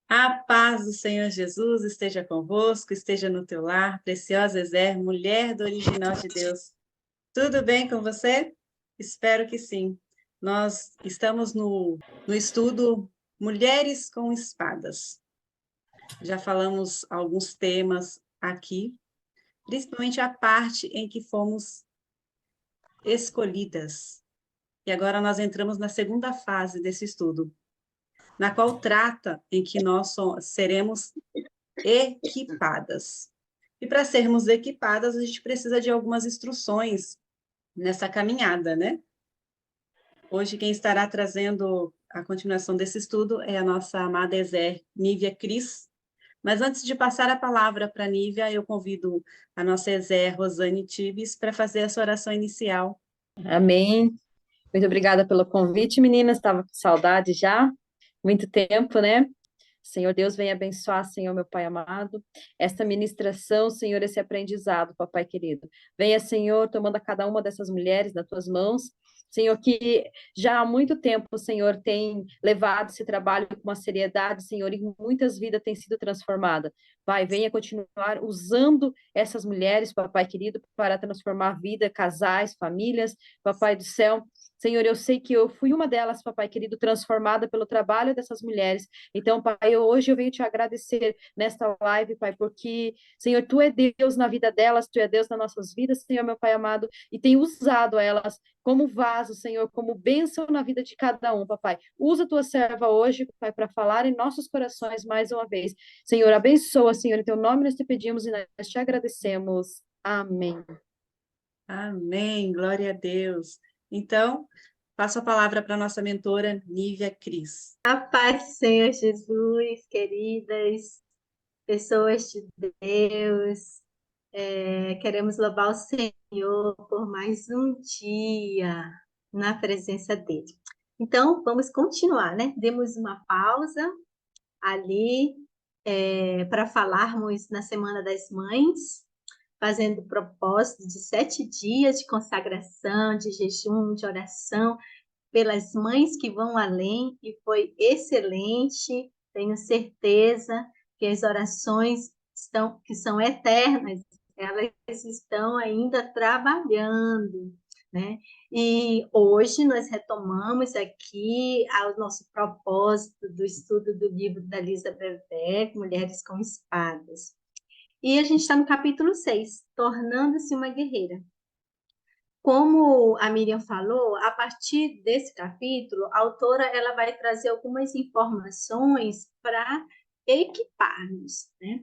A paz do Senhor Jesus esteja convosco, esteja no teu lar, preciosa Ezer, mulher do original de Deus. Tudo bem com você? Espero que sim. Nós estamos no estudo Mulheres com Espadas. Já falamos alguns temas aqui, principalmente a parte em que fomos escolhidas. E agora nós entramos na segunda fase desse estudo, na qual trata em que nós seremos equipadas. E para sermos equipadas, a gente precisa de algumas instruções nessa caminhada, né? Hoje, quem estará trazendo a continuação desse estudo é a nossa amada Ezer, Nívia Cris. Mas antes de passar a palavra para a Nívia, eu convido a nossa Ezer, Rosane Tibes, para fazer a sua oração inicial. Amém. Muito obrigada pelo convite, meninas. Estava com saudade já. Muito tempo, né? Senhor Deus, venha abençoar, Senhor, meu Pai amado, esta ministração, Senhor, esse aprendizado, Papai querido. Venha, Senhor, tomando a cada uma dessas mulheres nas tuas mãos. Senhor, que já há muito tempo o Senhor tem levado esse trabalho com uma seriedade, Senhor, e muitas vidas têm sido transformadas. Pai, venha continuar usando essas mulheres, Papai querido, para transformar a vida, casais, famílias, Papai do céu. Senhor, eu sei que eu fui uma delas, Papai querido, transformada pelo trabalho dessas mulheres. Então, Pai, hoje eu venho te agradecer nesta live, Pai, porque, Senhor, Tu é Deus na vida delas, Tu é Deus nas nossas vidas, Senhor, meu Pai amado, e tem usado elas como vaso, Senhor, como bênção na vida de cada um, Papai. Usa Tua serva hoje, Pai, para falar em nossos corações mais uma vez. Senhor, abençoa, Senhor, em Teu nome nós te pedimos e nós te agradecemos. Amém. Amém, glória a Deus. Então, passo a palavra para a nossa mentora, Nívia Cris. A paz do Senhor Jesus, queridas pessoas de Deus, queremos louvar o Senhor por mais um dia na presença dEle. Então, vamos continuar, né? Demos uma pausa ali para falarmos na Semana das Mães, fazendo o propósito de 7 dias de consagração, de jejum, de oração, pelas mães que vão além, e foi excelente. Tenho certeza que as orações que são eternas, elas estão ainda trabalhando, né? E hoje nós retomamos aqui o nosso propósito do estudo do livro da Lisa Bebeck, Mulheres com Espadas. E a gente está no capítulo 6, Tornando-se uma Guerreira. Como a Miriam falou, a partir desse capítulo, a autora ela vai trazer algumas informações para equiparmos, né?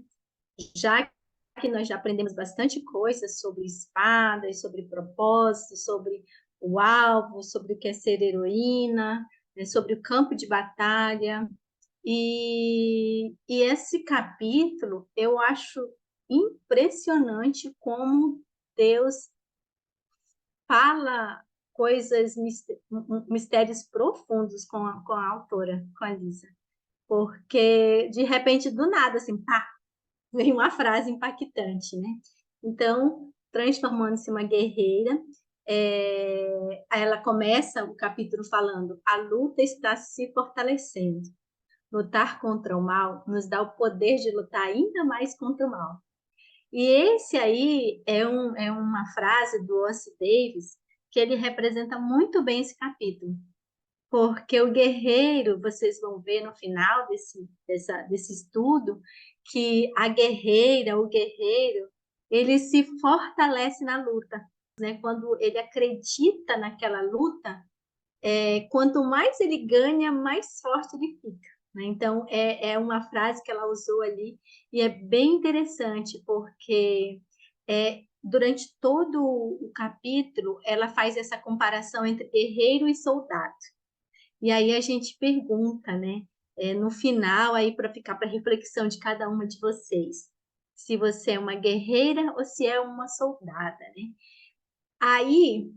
Já que nós já aprendemos bastante coisa sobre espadas, sobre propósito, sobre o alvo, sobre o que é ser heroína, né? Sobre o campo de batalha. E esse capítulo eu acho impressionante como Deus fala coisas, mistérios profundos com a autora, com a Lisa. Porque, de repente, do nada, assim, pá, vem uma frase impactante, né? Então, transformando-se uma guerreira, ela começa o capítulo falando: a luta está se fortalecendo. Lutar contra o mal nos dá o poder de lutar ainda mais contra o mal. E esse aí é uma frase do Ossie Davis que ele representa muito bem esse capítulo. Porque o guerreiro, vocês vão ver no final desse estudo, que a guerreira, o guerreiro, ele se fortalece na luta, né? Quando ele acredita naquela luta, quanto mais ele ganha, mais forte ele fica, né? Então, é uma frase que ela usou ali e é bem interessante, porque durante todo o capítulo, ela faz essa comparação entre guerreiro e soldado. E aí a gente pergunta, né? No final, aí para ficar para reflexão de cada uma de vocês, se você é uma guerreira ou se é uma soldada, né? Aí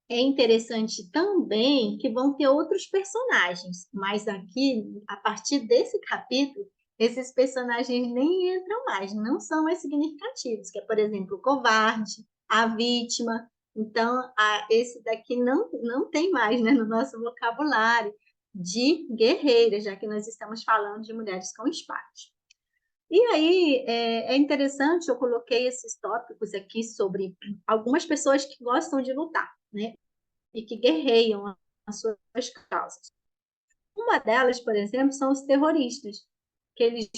é interessante também que vão ter outros personagens, mas aqui, a partir desse capítulo, esses personagens nem entram mais, não são mais significativos, que é, por exemplo, o covarde, a vítima. Então, esse daqui não tem mais, né, no nosso vocabulário. de guerreiras, já que nós estamos falando de mulheres com espadas. E aí é interessante, eu coloquei esses tópicos aqui sobre algumas pessoas que gostam de lutar, né? E que guerreiam as suas causas. Uma delas, por exemplo, são os terroristas, que eles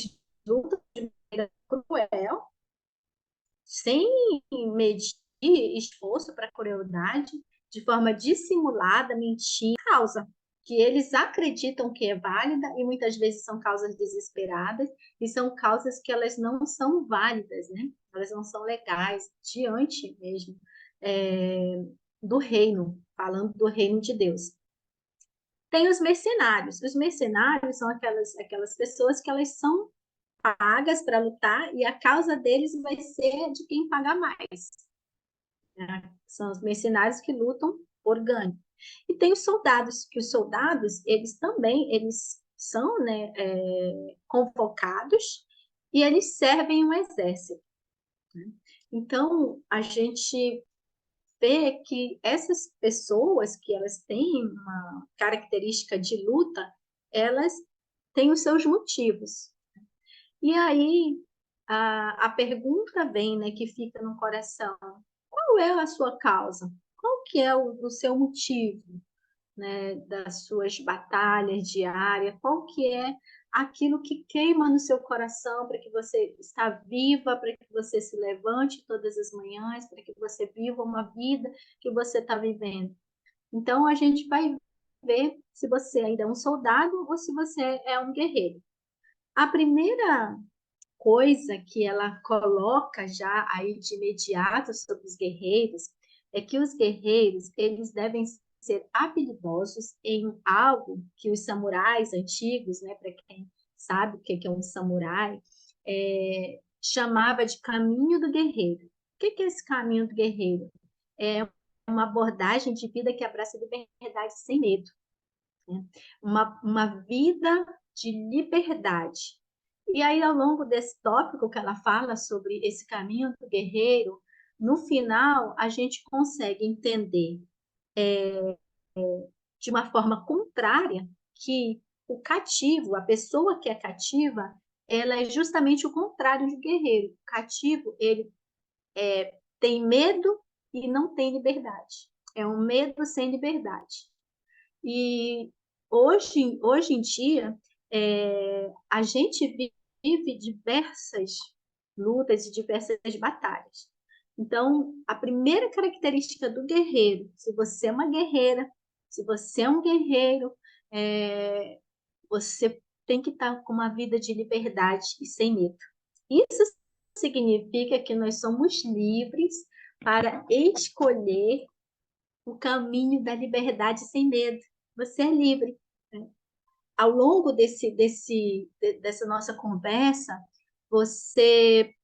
lutam de maneira cruel, sem medir esforço para crueldade, de forma dissimulada, mentira, causa que eles acreditam que é válida e muitas vezes são causas desesperadas e são causas que elas não são válidas, né? Elas não são legais diante mesmo do reino, falando do reino de Deus. Tem os mercenários. Os mercenários são aquelas pessoas que elas são pagas para lutar e a causa deles vai ser de quem paga mais. Né? São os mercenários que lutam por ganho. E tem os soldados, que os soldados, eles também, eles são, né, convocados e eles servem um exército. Né? Então, a gente vê que essas pessoas que elas têm uma característica de luta, elas têm os seus motivos. E aí a pergunta vem, né, que fica no coração: qual é a sua causa? Qual que é o seu motivo, né, das suas batalhas diárias? Qual que é aquilo que queima no seu coração para que você está viva, para que você se levante todas as manhãs, para que você viva uma vida que você está vivendo? Então, a gente vai ver se você ainda é um soldado ou se você é um guerreiro. A primeira coisa que ela coloca já aí de imediato sobre os guerreiros é que os guerreiros, eles devem ser habilidosos em algo que os samurais antigos, né, para quem sabe o que é um samurai, chamava de caminho do guerreiro. O que é esse caminho do guerreiro? É uma abordagem de vida que abraça liberdade sem medo, né? Uma vida de liberdade. E aí, ao longo desse tópico que ela fala sobre esse caminho do guerreiro, no final, a gente consegue entender de uma forma contrária que o cativo, a pessoa que é cativa, ela é justamente o contrário do guerreiro. O cativo, ele tem medo e não tem liberdade. É um medo sem liberdade. E hoje em dia, a gente vive diversas lutas e diversas batalhas. Então, a primeira característica do guerreiro, se você é uma guerreira, se você é um guerreiro, você tem que estar com uma vida de liberdade e sem medo. Isso significa que nós somos livres para escolher o caminho da liberdade sem medo. Você é livre. Né? Ao longo dessa nossa conversa, você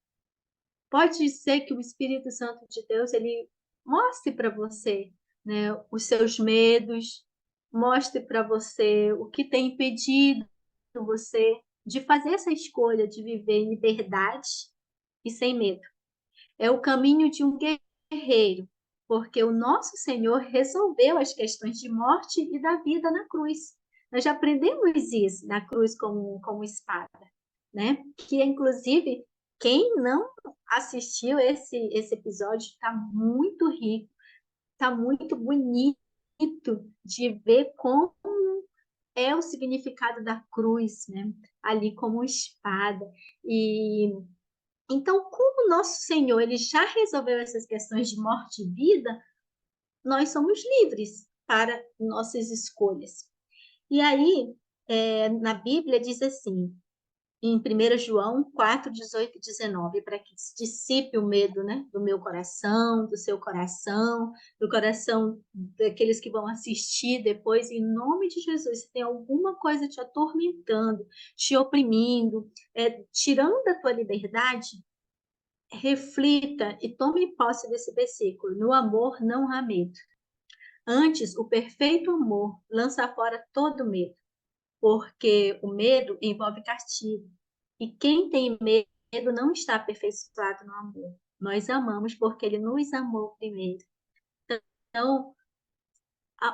pode ser que o Espírito Santo de Deus ele mostre para você, né, os seus medos, mostre para você o que tem impedido você de fazer essa escolha de viver em liberdade e sem medo. É o caminho de um guerreiro, porque o nosso Senhor resolveu as questões de morte e da vida na cruz. Nós já aprendemos isso na cruz como espada, né? Que, inclusive, quem não assistiu esse episódio está muito rico, está muito bonito de ver como é o significado da cruz, né? Ali como espada. E então, como o nosso Senhor ele já resolveu essas questões de morte e vida, nós somos livres para nossas escolhas. E aí, na Bíblia diz assim, em 1 João 4, 18 e 19, para que se dissipe o medo, né, do meu coração, do seu coração, do coração daqueles que vão assistir depois, em nome de Jesus. Se tem alguma coisa te atormentando, te oprimindo, tirando a tua liberdade, reflita e tome posse desse versículo. No amor não há medo. Antes, o perfeito amor lança fora todo medo, porque o medo envolve castigo. E quem tem medo não está aperfeiçoado no amor. Nós amamos porque ele nos amou primeiro. Então,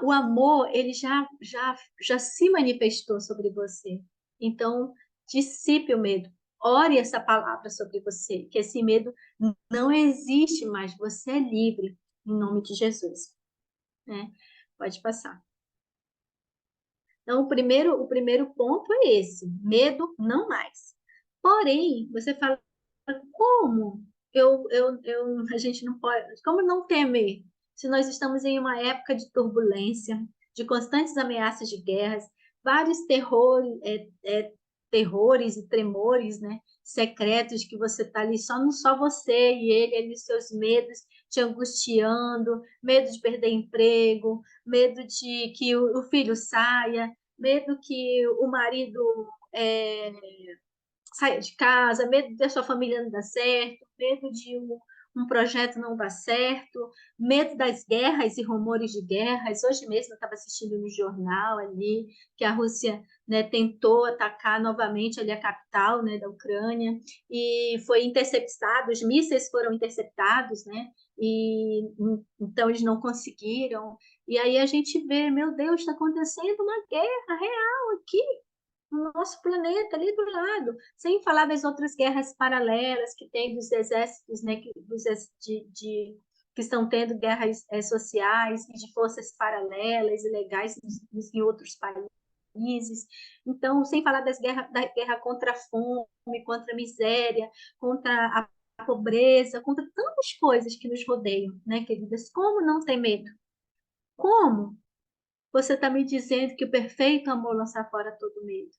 o amor, ele já se manifestou sobre você. Então, dissipe o medo. Ore essa palavra sobre você, que esse medo não existe mais. Você é livre, em nome de Jesus. Né? Pode passar. Então, o primeiro ponto é esse: medo não mais. Porém, você fala, como a gente não pode, como não temer? Se nós estamos em uma época de turbulência, de constantes ameaças de guerras, vários terrores e tremores, né, secretos que você está ali, só você e ele, seus medos te angustiando, medo de perder emprego, medo de que o filho saia, medo que o marido é, saia de casa, medo da sua família não dar certo, medo de um projeto não dar certo, medo das guerras e rumores de guerras. Hoje mesmo eu estava assistindo no jornal ali que a Rússia, né, tentou atacar novamente ali a capital, né, da Ucrânia, e foi interceptado, os mísseis foram interceptados, né, e então eles não conseguiram. E aí a gente vê, meu Deus, está acontecendo uma guerra real aqui no nosso planeta, ali do lado, sem falar das outras guerras paralelas que tem dos exércitos, né, que estão tendo guerras sociais e de forças paralelas, ilegais em outros países. Então, sem falar da guerra contra a fome, contra a miséria, contra a pobreza, contra tantas coisas que nos rodeiam, né, queridas? Como não ter medo? Como? Você está me dizendo que o perfeito amor lança fora todo medo.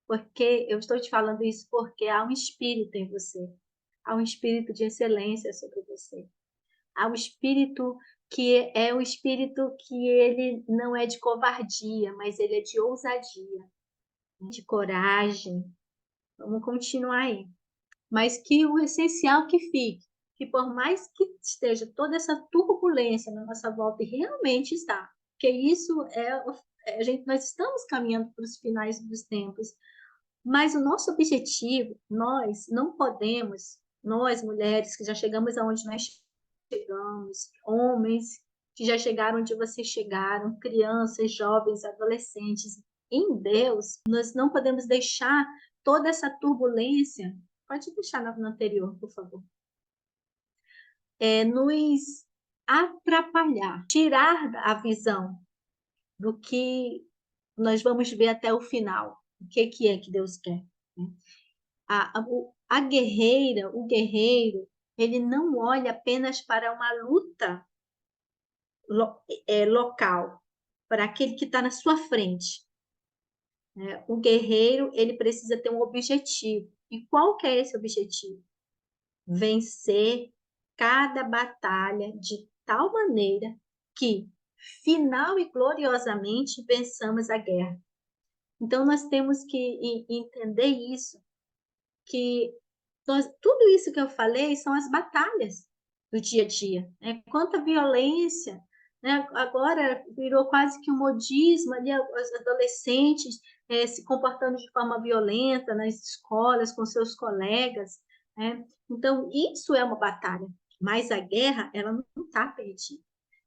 Porque eu estou te falando isso porque há um espírito em você. Há um espírito de excelência sobre você. Há um espírito que é um espírito que ele não é de covardia, mas ele é de ousadia, de coragem. Vamos continuar aí. Mas que o essencial que fique, que por mais que esteja toda essa turbulência na nossa volta, e realmente está, porque isso nós estamos caminhando para os finais dos tempos, mas o nosso objetivo, nós não podemos, nós mulheres que já chegamos aonde nós chegamos, homens que já chegaram onde vocês chegaram, crianças, jovens, adolescentes, em Deus, nós não podemos deixar toda essa turbulência, pode deixar no anterior, por favor, nos atrapalhar, tirar a visão do que nós vamos ver até o final, o que é que Deus quer. Né? A guerreira, o guerreiro, ele não olha apenas para uma luta local, para aquele que está na sua frente. Né? O guerreiro, ele precisa ter um objetivo. E qual que é esse objetivo? Vencer cada batalha de tal maneira que, final e gloriosamente, vençamos a guerra. Então, nós temos que entender isso, que tudo isso que eu falei são as batalhas do dia a dia. Né? Quanta violência, né? Agora virou quase que um modismo ali, os adolescentes se comportando de forma violenta nas escolas, com seus colegas. Né? Então, isso é uma batalha, mas a guerra, ela não está perdida.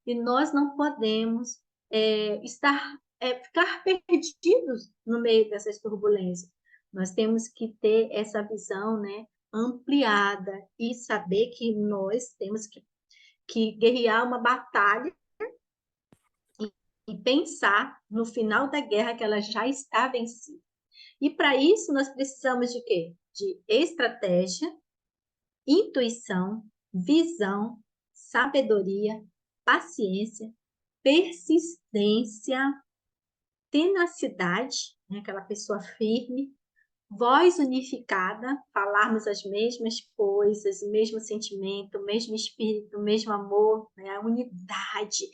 E nós não podemos ficar perdidos no meio dessas turbulências. Nós temos que ter essa visão, né, ampliada e saber que nós temos que guerrear uma batalha e pensar no final da guerra que ela já está vencida. E para isso nós precisamos de quê? De estratégia, intuição, visão, sabedoria, paciência, persistência, tenacidade, né? Aquela pessoa firme, voz unificada, falarmos as mesmas coisas, o mesmo sentimento, o mesmo espírito, o mesmo amor, né? A unidade.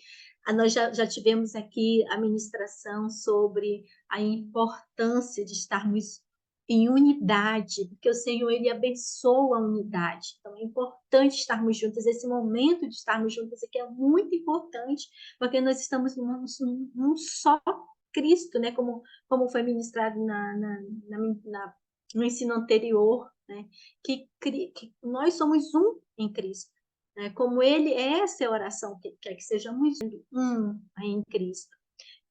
Nós já tivemos aqui a ministração sobre a importância de estarmos em unidade, porque o Senhor, Ele abençoa a unidade. Então, é importante estarmos juntos. Esse momento de estarmos juntos aqui é muito importante, porque nós estamos num só Cristo, né? Como foi ministrado no ensino anterior, né? Que nós somos um em Cristo. Né? Como Ele, essa é a oração que quer que sejamos um em Cristo.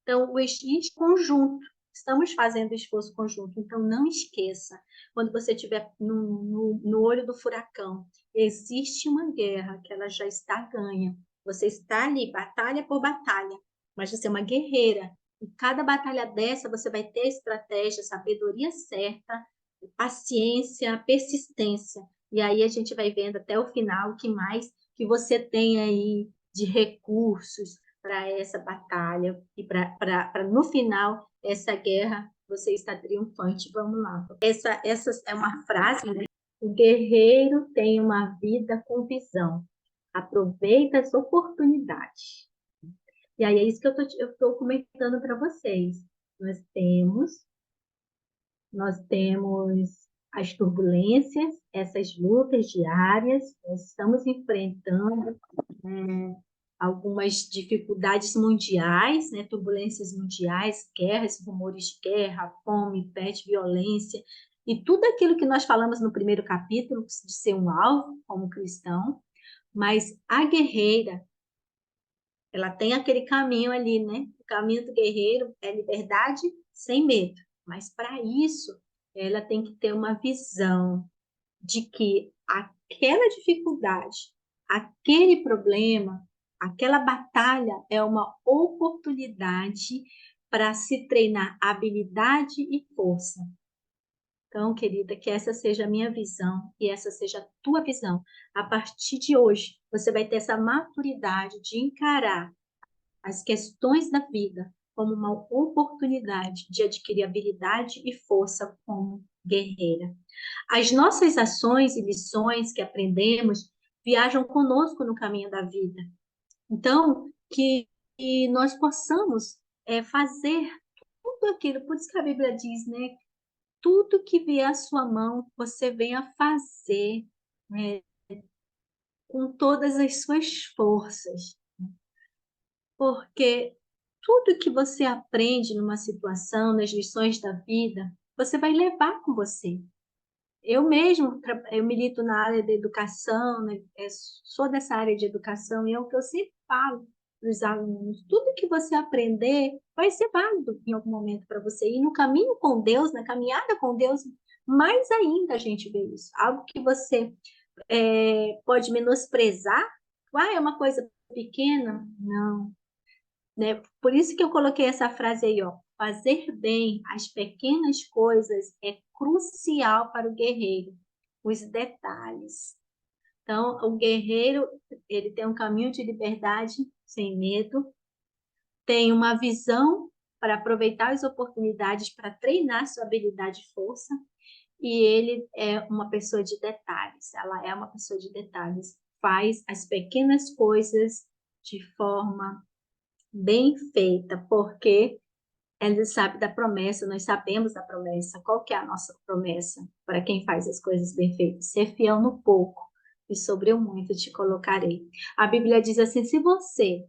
Então, o esforço conjunto, estamos fazendo esforço conjunto, então não esqueça, quando você estiver no olho do furacão, existe uma guerra que ela já está ganha, você está ali, batalha por batalha, mas você é uma guerreira, e cada batalha dessa você vai ter estratégia, sabedoria certa, paciência, persistência, e aí a gente vai vendo até o final o que mais que você tem aí de recursos para essa batalha e para no final essa guerra você está triunfante. Vamos lá. Essa é uma frase, né? O guerreiro tem uma vida com visão. Aproveita as oportunidades. E aí é isso que eu estou comentando para vocês. Nós temos as turbulências, essas lutas diárias, nós estamos enfrentando algumas dificuldades mundiais, né, turbulências mundiais, guerras, rumores de guerra, fome, peste, violência, e tudo aquilo que nós falamos no primeiro capítulo, de ser um alvo como cristão, mas a guerreira, ela tem aquele caminho ali, né? O caminho do guerreiro é liberdade sem medo, mas para isso ela tem que ter uma visão de que aquela dificuldade, aquele problema, aquela batalha é uma oportunidade para se treinar habilidade e força. Então, querida, que essa seja a minha visão e essa seja a tua visão. A partir de hoje, você vai ter essa maturidade de encarar as questões da vida como uma oportunidade de adquirir habilidade e força como guerreira. As nossas ações e lições que aprendemos viajam conosco no caminho da vida. Então, que nós possamos fazer tudo aquilo, por isso que a Bíblia diz, né? Tudo que vier à sua mão, você venha fazer, né, com todas as suas forças. Porque tudo que você aprende numa situação, nas lições da vida, você vai levar com você. Eu mesmo, eu milito na área da educação, né? Sou dessa área de educação e é o que eu sempre falo para os alunos. Tudo que você aprender vai ser válido em algum momento para você. E no caminho com Deus, na caminhada com Deus, mais ainda a gente vê isso. Algo que você pode menosprezar. É uma coisa pequena? Não, né? Por isso que eu coloquei essa frase aí, ó. Fazer bem as pequenas coisas é crucial para o guerreiro. Os detalhes. Então, o guerreiro, ele tem um caminho de liberdade sem medo, tem uma visão para aproveitar as oportunidades para treinar sua habilidade e força, e ele é uma pessoa de detalhes. Ela é uma pessoa de detalhes. Faz as pequenas coisas de forma bem feita, porque ela sabe da promessa, nós sabemos da promessa. Qual que é a nossa promessa para quem faz as coisas bem feitas? Ser fiel no pouco e sobre o muito te colocarei. A Bíblia diz assim, se você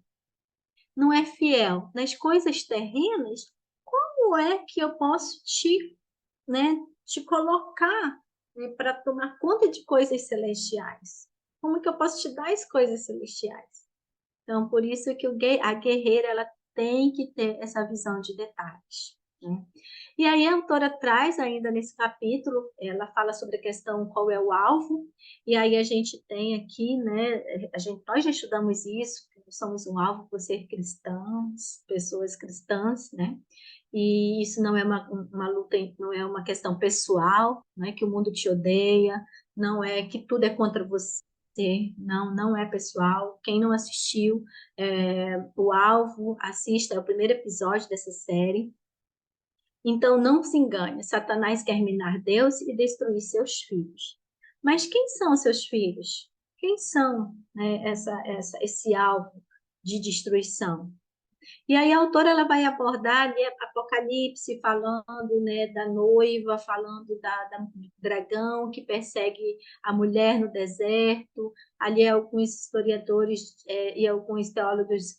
não é fiel nas coisas terrenas, como é que eu posso te colocar, né, para tomar conta de coisas celestiais? Como é que eu posso te dar as coisas celestiais? Então, por isso que a guerreira ela tem que ter essa visão de detalhes, né? E aí a autora traz ainda nesse capítulo, ela fala sobre a questão qual é o alvo, e aí a gente tem aqui, né, nós já estudamos isso, que nós somos um alvo por ser cristãos, pessoas cristãs, né? E isso não é uma luta, não é uma questão pessoal, não é que o mundo te odeia, não é que tudo é contra você. Não, não é pessoal. Quem não assistiu o Alvo, assista, é o primeiro episódio dessa série. Então, não se engane, Satanás quer minar Deus e destruir seus filhos. Mas quem são seus filhos? Quem são, né, esse alvo de destruição? E aí a autora ela vai abordar ali Apocalipse, falando, né, da noiva, falando do dragão que persegue a mulher no deserto. Ali alguns historiadores e alguns teólogos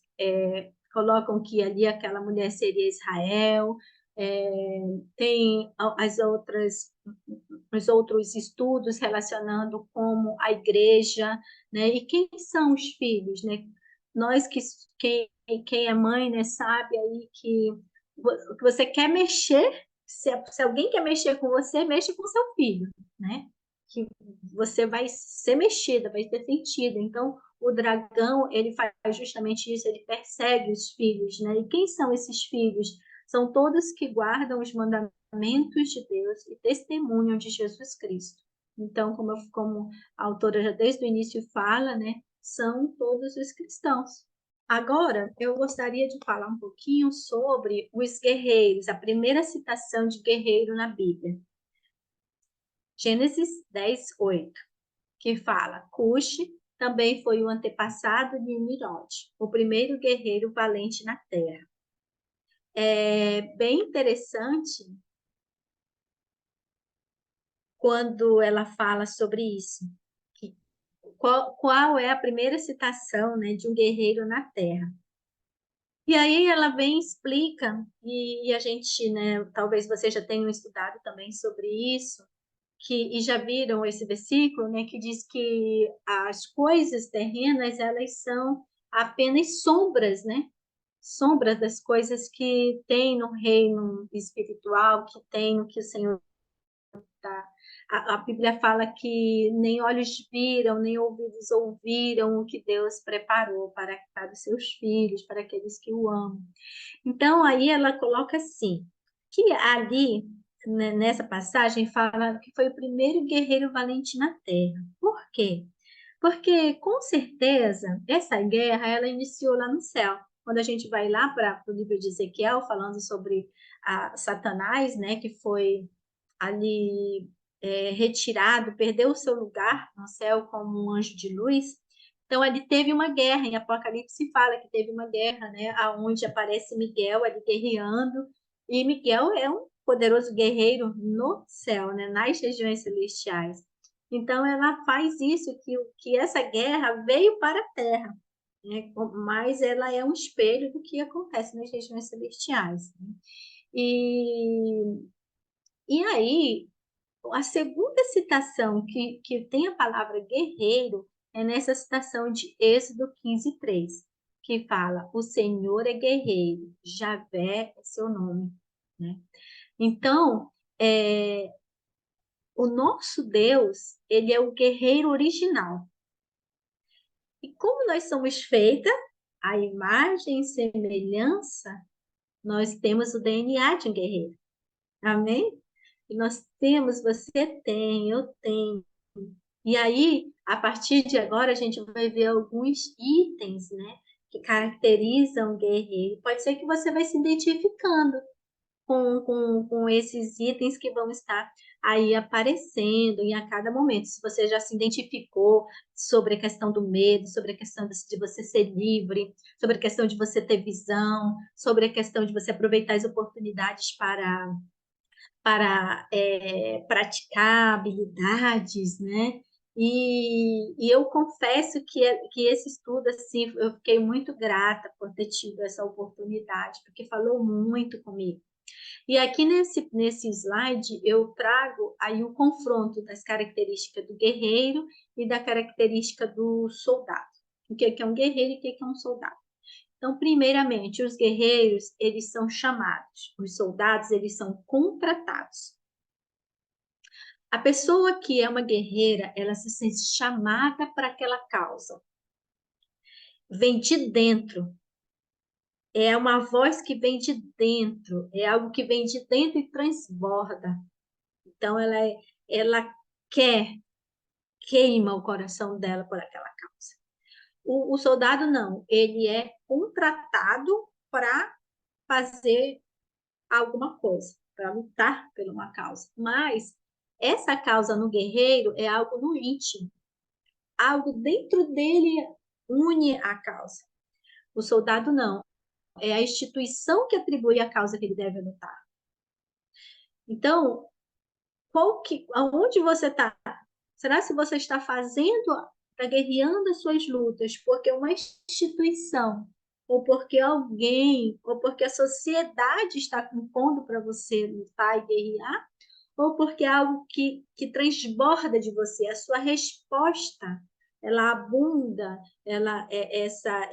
colocam que ali aquela mulher seria Israel. Tem os outros estudos relacionando como a igreja, né? E quem são os filhos, né? Nós que quem quem é mãe, né, sabe aí que você quer mexer, se alguém quer mexer com você, mexe com seu filho, né? Que você vai ser mexida, vai ser sentida. Então, o dragão, ele faz justamente isso, ele persegue os filhos, né? E quem são esses filhos? São todos que guardam os mandamentos de Deus e testemunham de Jesus Cristo. Então, como a autora já desde o início fala, né? São todos os cristãos. Agora, eu gostaria de falar um pouquinho sobre os guerreiros, a primeira citação de guerreiro na Bíblia. Gênesis 10, 8, que fala: Cuxi também foi o antepassado de Nimrod, o primeiro guerreiro valente na terra. É bem interessante quando ela fala sobre isso. Qual é a primeira citação, né, de um guerreiro na terra? E aí ela vem e explica, e a gente, né, talvez vocês já tenham estudado também sobre isso, e já viram esse versículo, né, que diz que as coisas terrenas, elas são apenas sombras, né? Sombras das coisas que tem no reino espiritual, que tem no que o Senhor tá. A Bíblia fala que nem olhos viram, nem ouvidos ouviram o que Deus preparou para os seus filhos, para aqueles que o amam. Então, aí ela coloca assim, que ali, né, nessa passagem, fala que foi o primeiro guerreiro valente na Terra. Por quê? Porque, com certeza, essa guerra, ela iniciou lá no céu. Quando a gente vai lá para o livro de Ezequiel, falando sobre Satanás, né, que foi ali retirado, perdeu o seu lugar no céu como um anjo de luz. Então, ali teve uma guerra, em Apocalipse fala que teve uma guerra, né, onde aparece Miguel ali guerreando, e Miguel é um poderoso guerreiro no céu, né, nas regiões celestiais. Então, ela faz isso, que essa guerra veio para a Terra, né, mas ela é um espelho do que acontece nas regiões celestiais. Né? E aí, a segunda citação que tem a palavra guerreiro é nessa citação de Êxodo 15:3, que fala: O Senhor é guerreiro, Javé é seu nome. Né? Então, o nosso Deus, ele é o guerreiro original. E como nós somos feitas, a imagem e semelhança, nós temos o DNA de um guerreiro. Amém? E nós temos, você tem, eu tenho. E aí, a partir de agora, a gente vai ver alguns itens, né, que caracterizam o guerreiro. Pode ser que você vai se identificando com esses itens que vão estar aí aparecendo em a cada momento. Se você já se identificou sobre a questão do medo, sobre a questão de você ser livre, sobre a questão de você ter visão, sobre a questão de você aproveitar as oportunidades para praticar habilidades, né? E eu confesso que esse estudo, assim, eu fiquei muito grata por ter tido essa oportunidade, porque falou muito comigo. E aqui nesse slide eu trago aí o confronto das características do guerreiro e da característica do soldado. O que é um guerreiro e o que é um soldado. Então, primeiramente, os guerreiros, eles são chamados, os soldados, eles são contratados. A pessoa que é uma guerreira, ela se sente chamada para aquela causa. Vem de dentro. É uma voz que vem de dentro, é algo que vem de dentro e transborda. Então, ela queima o coração dela por aquela causa. O soldado não, ele é contratado para fazer alguma coisa, para lutar por uma causa. Mas essa causa no guerreiro é algo no íntimo, algo dentro dele une a causa. O soldado não, é a instituição que atribui a causa que ele deve lutar. Então, aonde você está? Será que você está fazendo, está guerreando as suas lutas porque uma instituição, ou porque alguém, ou porque a sociedade está impondo para você lutar e guerrear, ou porque é algo que transborda de você, a sua resposta, ela abunda, ela é essa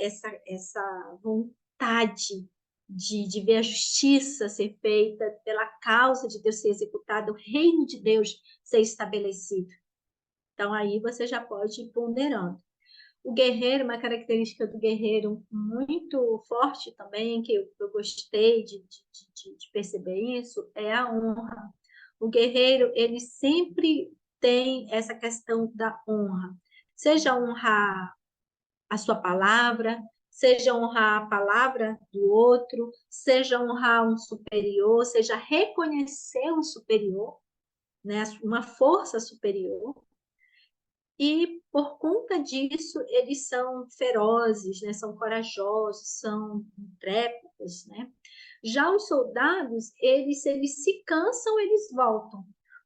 vontade de ver a justiça ser feita, pela causa de Deus ser executada, o reino de Deus ser estabelecido. Então, aí você já pode ir ponderando. O guerreiro, uma característica do guerreiro muito forte também, que eu gostei de perceber isso, é a honra. O guerreiro, ele sempre tem essa questão da honra. Seja honrar a sua palavra, seja honrar a palavra do outro, seja honrar um superior, seja reconhecer um superior, né, uma força superior. E por conta disso, eles são ferozes, né, são corajosos, são intrépidos, né? Já os soldados, eles se cansam, eles voltam.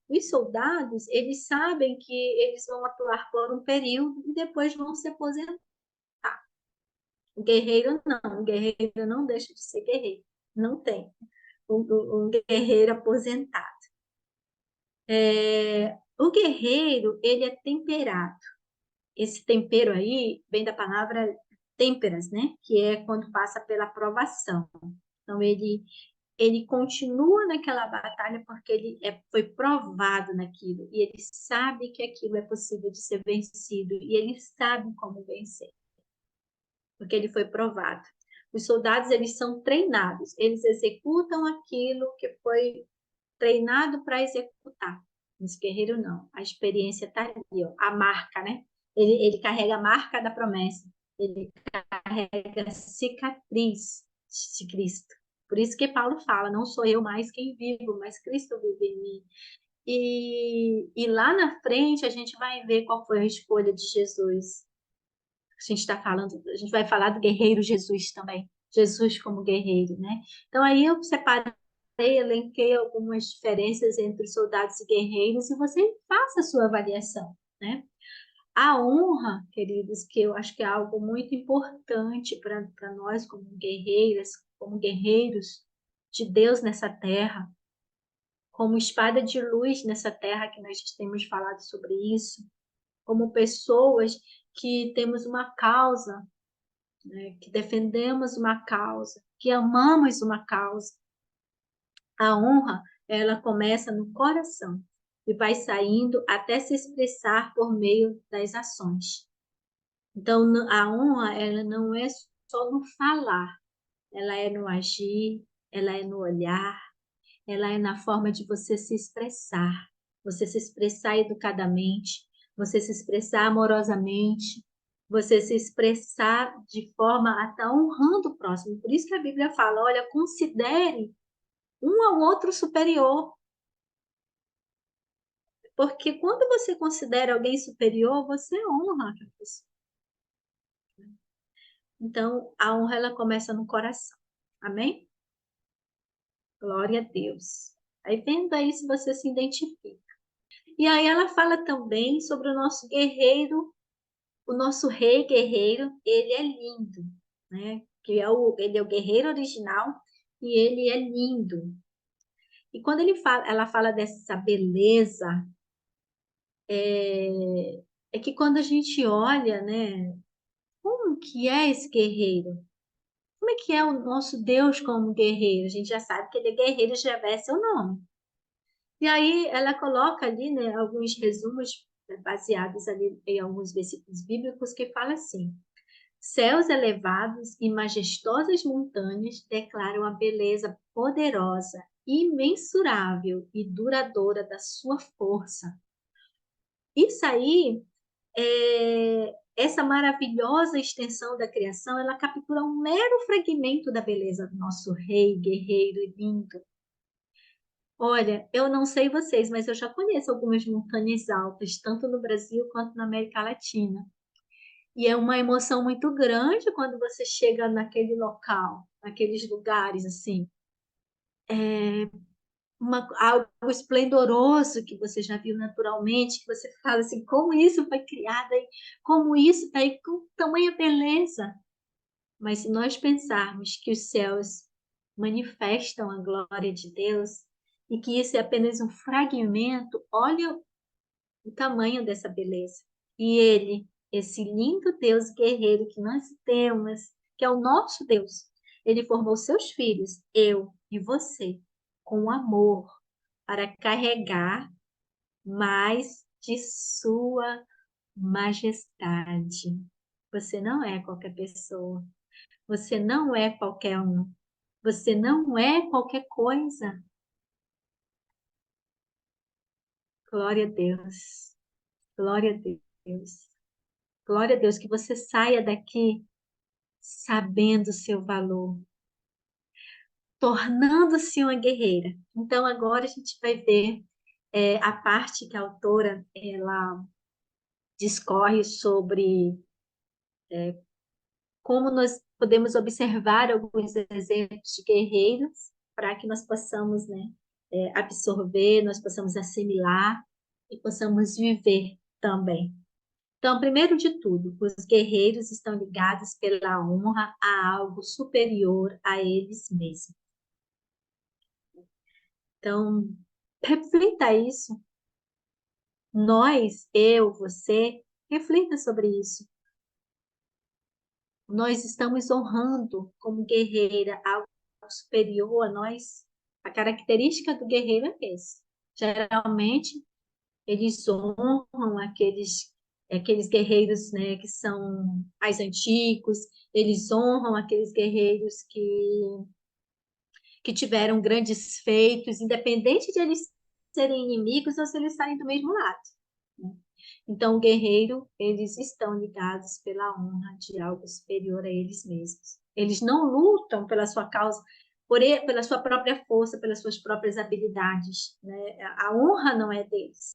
Os soldados, eles sabem que eles vão atuar por um período e depois vão se aposentar. O guerreiro não, o guerreiro não deixa de ser guerreiro, não tem um guerreiro aposentado. O guerreiro, ele é temperado. Esse tempero aí vem da palavra temperas, né? Que é quando passa pela provação. Então, ele continua naquela batalha porque ele foi provado naquilo. E ele sabe que aquilo é possível de ser vencido. E ele sabe como vencer. Porque ele foi provado. Os soldados, eles são treinados. Eles executam aquilo que foi treinado para executar. Os guerreiros não. A experiência está ali, ó, a marca, né? Ele carrega a marca da promessa. Ele carrega a cicatriz de Cristo. Por isso que Paulo fala, não sou eu mais quem vivo, mas Cristo vive em mim. E lá na frente a gente vai ver qual foi a escolha de Jesus. A gente vai falar do guerreiro Jesus também. Jesus como guerreiro, né? Então aí eu separei, elenquei algumas diferenças entre soldados e guerreiros e você faça a sua avaliação, né? A honra, queridos, que eu acho que é algo muito importante para nós como guerreiras, como guerreiros de Deus nessa terra, como espada de luz nessa terra, que nós temos falado sobre isso, como pessoas que temos uma causa, né, que defendemos uma causa, que amamos uma causa. A honra, ela começa no coração e vai saindo até se expressar por meio das ações. Então, a honra, ela não é só no falar, ela é no agir, ela é no olhar, ela é na forma de você se expressar educadamente, você se expressar amorosamente, você se expressar de forma a estar honrando o próximo. Por isso que a Bíblia fala, olha, considere um ao outro superior. Porque quando você considera alguém superior, você honra aquela pessoa. Então, a honra, ela começa no coração. Amém? Glória a Deus. Aí, vendo aí se você se identifica. E aí ela fala também sobre o nosso guerreiro, o nosso rei guerreiro, ele é lindo, né? Ele é o guerreiro original e ele é lindo. E quando ela fala dessa beleza, é que quando a gente olha, né? Como que é esse guerreiro? Como é que é o nosso Deus como guerreiro? A gente já sabe que ele é guerreiro, já é seu nome. E aí ela coloca ali, né, alguns resumos baseados ali em alguns versículos bíblicos que fala assim: céus elevados e majestosas montanhas declaram a beleza poderosa, imensurável e duradoura da sua força. Isso aí, essa maravilhosa extensão da criação, ela captura um mero fragmento da beleza do nosso rei, guerreiro e lindo. Olha, eu não sei vocês, mas eu já conheço algumas montanhas altas, tanto no Brasil quanto na América Latina. E é uma emoção muito grande quando você chega naquele local, naqueles lugares, assim. Algo esplendoroso que você já viu naturalmente, que você fala assim, como isso foi criado aí, como isso está aí com tamanha beleza. Mas se nós pensarmos que os céus manifestam a glória de Deus e que isso é apenas um fragmento, olha o tamanho dessa beleza. E ele, esse lindo Deus guerreiro que nós temos, que é o nosso Deus, Ele formou seus filhos, eu e você, com amor, para carregar mais de sua majestade. Você não é qualquer pessoa. Você não é qualquer um. Você não é qualquer coisa. Glória a Deus. Glória a Deus. Glória a Deus que você saia daqui sabendo o seu valor, tornando-se uma guerreira. Então agora a gente vai ver a parte que a autora ela discorre sobre como nós podemos observar alguns exemplos de guerreiros para que nós possamos, né, absorver, nós possamos assimilar e possamos viver também. Então, primeiro de tudo, os guerreiros estão ligados pela honra a algo superior a eles mesmos. Então, reflita isso. Nós, eu, você, reflita sobre isso. Nós estamos honrando como guerreira algo superior a nós. A característica do guerreiro é esse. Geralmente, eles honram aqueles guerreiros, né, que são mais antigos, eles honram aqueles guerreiros que tiveram grandes feitos, independente de eles serem inimigos ou se eles saem do mesmo lado, né? Então, o guerreiro, eles estão ligados pela honra de algo superior a eles mesmos. Eles não lutam pela sua causa, pela sua própria força, pelas suas próprias habilidades, né? A honra não é deles.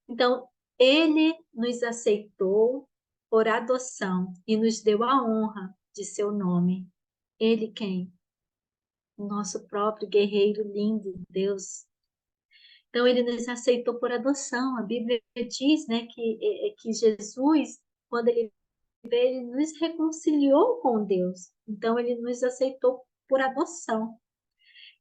Então, ele nos aceitou por adoção e nos deu a honra de seu nome. Ele quem? O nosso próprio guerreiro lindo, Deus. Então, ele nos aceitou por adoção. A Bíblia diz, né, que Jesus, quando ele veio, ele nos reconciliou com Deus. Então, ele nos aceitou por adoção.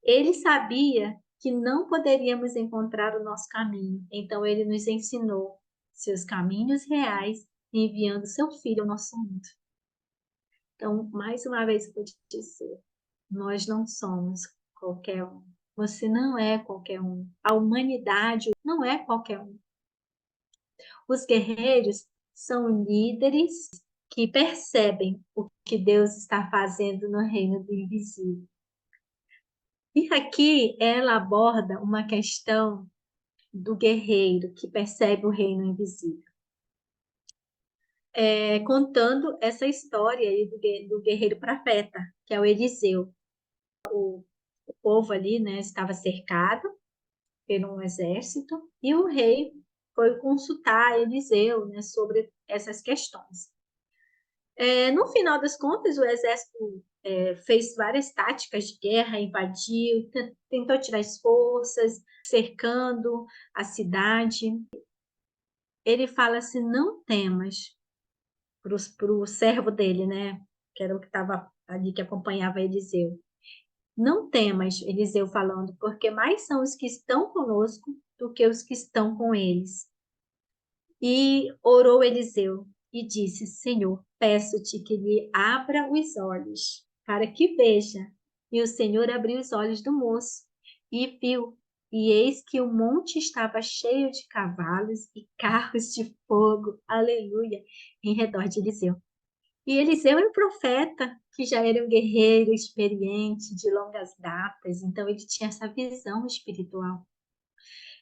Ele sabia que não poderíamos encontrar o nosso caminho. Então, ele nos ensinou seus caminhos reais, enviando seu filho ao nosso mundo. Então, mais uma vez, eu vou te dizer, nós não somos qualquer um. Você não é qualquer um. A humanidade não é qualquer um. Os guerreiros são líderes que percebem o que Deus está fazendo no reino do invisível. E aqui ela aborda uma questão do guerreiro que percebe o reino invisível. Contando essa história aí do guerreiro profeta, que é o Eliseu. O povo ali, né, estava cercado por um exército e o rei foi consultar Eliseu, né, sobre essas questões. No final das contas, o exército fez várias táticas de guerra, invadiu, tentou tirar as forças, cercando a cidade. Ele fala assim, não temas, para o servo dele, né, que era o que estava ali, que acompanhava Eliseu. Não temas, Eliseu falando, porque mais são os que estão conosco do que os que estão com eles. E orou Eliseu e disse, Senhor, peço-te que lhe abra os olhos, para que veja. E o Senhor abriu os olhos do moço e viu. E eis que o monte estava cheio de cavalos e carros de fogo, aleluia, em redor de Eliseu. E Eliseu era um profeta, que já era um guerreiro experiente, de longas datas, então ele tinha essa visão espiritual.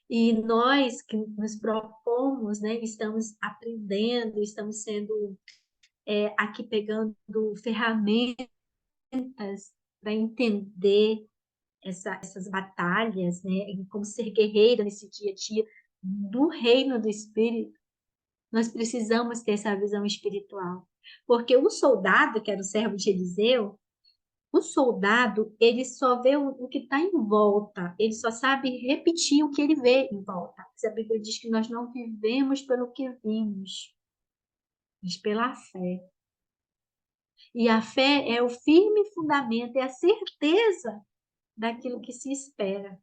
E nós que nos propomos, né, estamos aprendendo, estamos sendo aqui pegando ferramentas para entender essas batalhas, né, e como ser guerreira nesse dia a dia do reino do Espírito. Nós precisamos ter essa visão espiritual. Porque o soldado, que era o servo de Eliseu, o soldado, ele só vê o que está em volta, ele só sabe repetir o que ele vê em volta. A Bíblia diz que nós não vivemos pelo que vimos, mas pela fé. E a fé é o firme fundamento, é a certeza daquilo que se espera.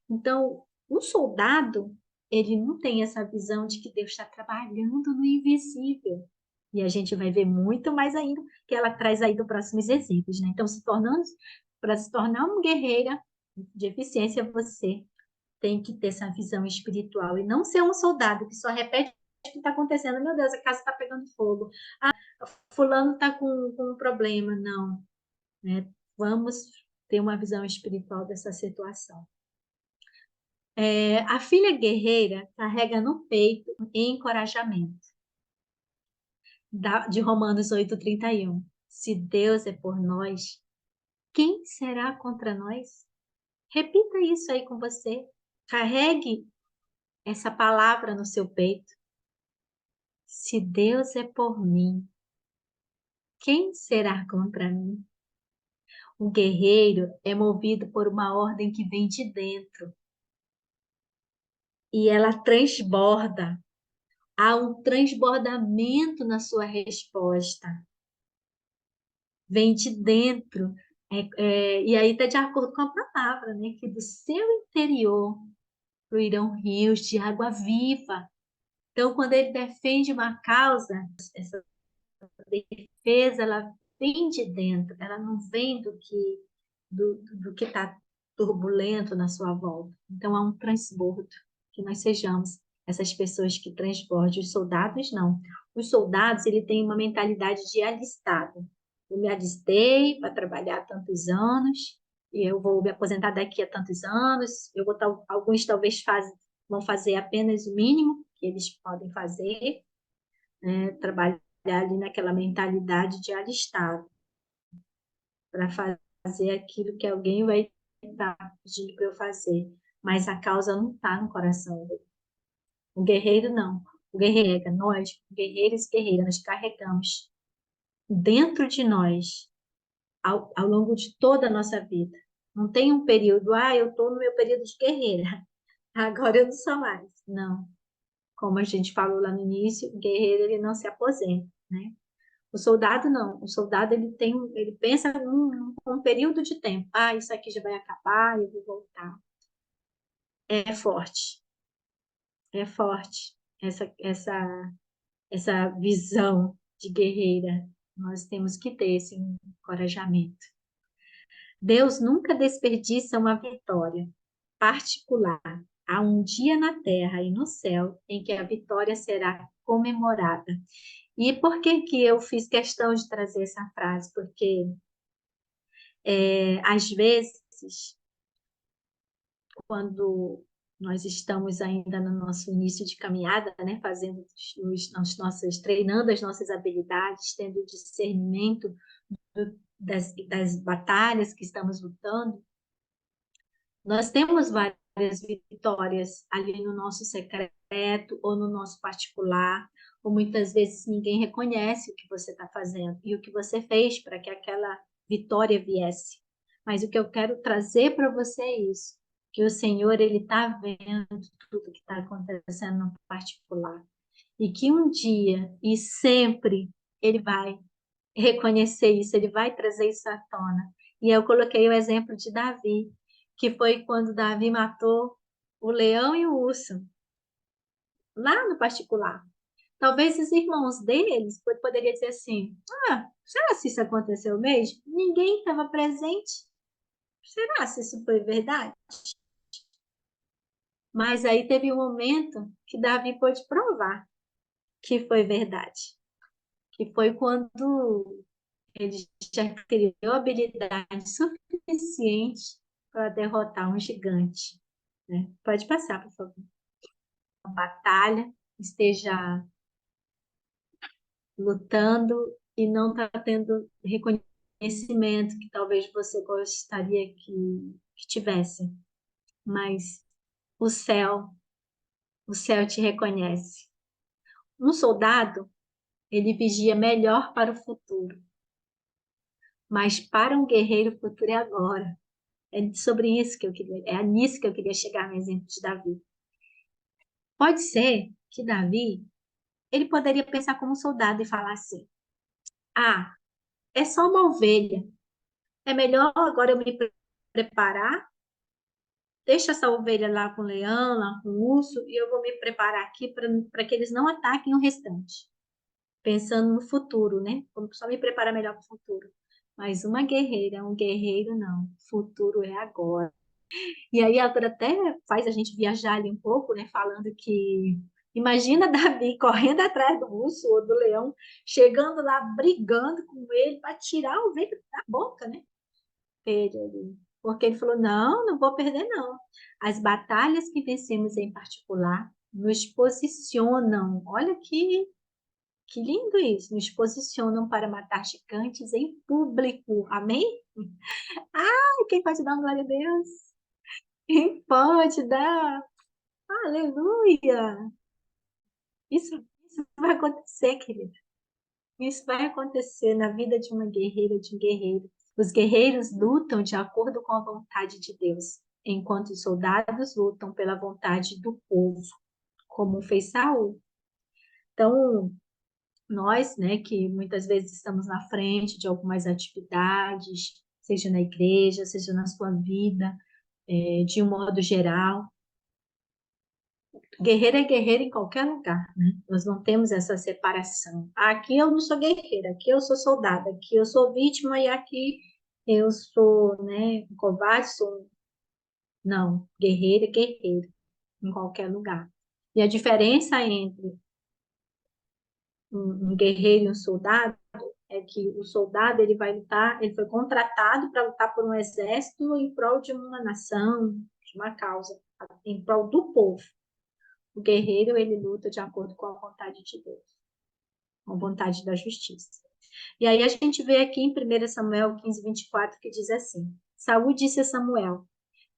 Então, o soldado, ele não tem essa visão de que Deus está trabalhando no invisível. E a gente vai ver muito mais ainda, que ela traz aí do próximos exemplos, né? Então, para se tornar uma guerreira de eficiência, você tem que ter essa visão espiritual e não ser um soldado que só repete o que está acontecendo. Meu Deus, a casa está pegando fogo. Ah, fulano está com um problema. Não, né? Vamos ter uma visão espiritual dessa situação. A filha guerreira carrega no peito encorajamento. De Romanos 8:31. Se Deus é por nós, quem será contra nós? Repita isso aí com você. Carregue essa palavra no seu peito. Se Deus é por mim, quem será contra mim? O guerreiro é movido por uma ordem que vem de dentro e ela transborda. Há um transbordamento na sua resposta. Vem de dentro. E aí está de acordo com a palavra, né? Que do seu interior fluirão rios de água viva. Então, quando ele defende uma causa, essa defesa, ela vem de dentro, ela não vem do que está turbulento na sua volta. Então, há um transbordo, que nós sejamos essas pessoas que transbordam. Os soldados, não. Os soldados, ele tem uma mentalidade de alistado. Eu me alistei para trabalhar há tantos anos, e eu vou me aposentar daqui a tantos anos, alguns talvez vão fazer apenas o mínimo que eles podem fazer, né? Trabalhar ali naquela mentalidade de alistado, para fazer aquilo que alguém vai estar pedindo para eu fazer, mas a causa não está no coração dele. O guerreiro não. O guerreiro, nós, guerreiros e guerreiras, nós carregamos dentro de nós, ao longo de toda a nossa vida. Não tem um período, eu estou no meu período de guerreira, agora eu não sou mais. Não. Como a gente falou lá no início, o guerreiro ele não se aposenta, né? O soldado não. O soldado ele pensa num período de tempo. Isso aqui já vai acabar, eu vou voltar. É forte. É forte essa visão de guerreira. Nós temos que ter esse encorajamento. Deus nunca desperdiça uma vitória particular. Há um dia na terra e no céu em que a vitória será comemorada. E por que que eu fiz questão de trazer essa frase? Porque, às vezes, quando nós estamos ainda no nosso início de caminhada, né, fazendo treinando as nossas habilidades, tendo discernimento das batalhas que estamos lutando, nós temos várias vitórias ali no nosso secreto ou no nosso particular, ou muitas vezes ninguém reconhece o que você está fazendo e o que você fez para que aquela vitória viesse. Mas o que eu quero trazer para você é isso, que o Senhor ele está vendo tudo que está acontecendo no particular e que um dia e sempre ele vai reconhecer isso, ele vai trazer isso à tona. E eu coloquei o exemplo de Davi, que foi quando Davi matou o leão e o urso, lá no particular. Talvez os irmãos deles poderiam dizer assim, será que isso aconteceu mesmo? Ninguém estava presente. Será se isso foi verdade? Mas aí teve um momento que Davi pôde provar que foi verdade. Que foi quando ele já criou habilidade suficiente para derrotar um gigante. Né? Pode passar, por favor. Uma batalha, esteja lutando e não está tendo reconhecimento que talvez você gostaria que tivesse. Mas o céu te reconhece. Um soldado, ele vigia melhor para o futuro. Mas para um guerreiro, o futuro é agora. É sobre isso que eu queria, é nisso que eu queria chegar no exemplo de Davi. Pode ser que Davi, ele poderia pensar como um soldado e falar assim: é só uma ovelha. É melhor agora eu me preparar, deixa essa ovelha lá com o leão, lá com o urso, e eu vou me preparar aqui para que eles não ataquem o restante. pensando no futuro, né? Como só me preparar melhor para o futuro. Mas uma guerreira, um guerreiro, não. O futuro é agora. E aí a autora até faz a gente viajar ali um pouco, né? Falando que imagina Davi correndo atrás do urso ou do leão, chegando lá, brigando com ele para tirar o veneno da boca, né? Dele ali. Porque ele falou: não, não vou perder, não. As batalhas que vencemos em particular nos posicionam. Olha que lindo isso! Nos posicionam para matar gigantes em público. Amém? Ah, quem pode dar uma glória a Deus? Quem pode dar? Aleluia! Isso vai acontecer, querido. Isso vai acontecer na vida de uma guerreira, de um guerreiro. Os guerreiros lutam de acordo com a vontade de Deus, enquanto os soldados lutam pela vontade do povo, como fez Saul. Então, nós, né, que muitas vezes estamos na frente de algumas atividades, seja na igreja, seja na sua vida, de um modo geral, guerreira é guerreira em qualquer lugar, né? Nós não temos essa separação. Aqui eu não sou guerreira, aqui eu sou soldada, aqui eu sou vítima e aqui eu sou, né, um covarde, sou... Não, guerreira é guerreira em qualquer lugar. E a diferença entre um guerreiro e um soldado é que o soldado ele vai lutar, ele foi contratado para lutar por um exército em prol de uma nação, de uma causa, em prol do povo. O guerreiro ele luta de acordo com a vontade de Deus, com a vontade da justiça. E aí a gente vê aqui em 1 Samuel 15:24 que diz assim: Saul disse a Samuel: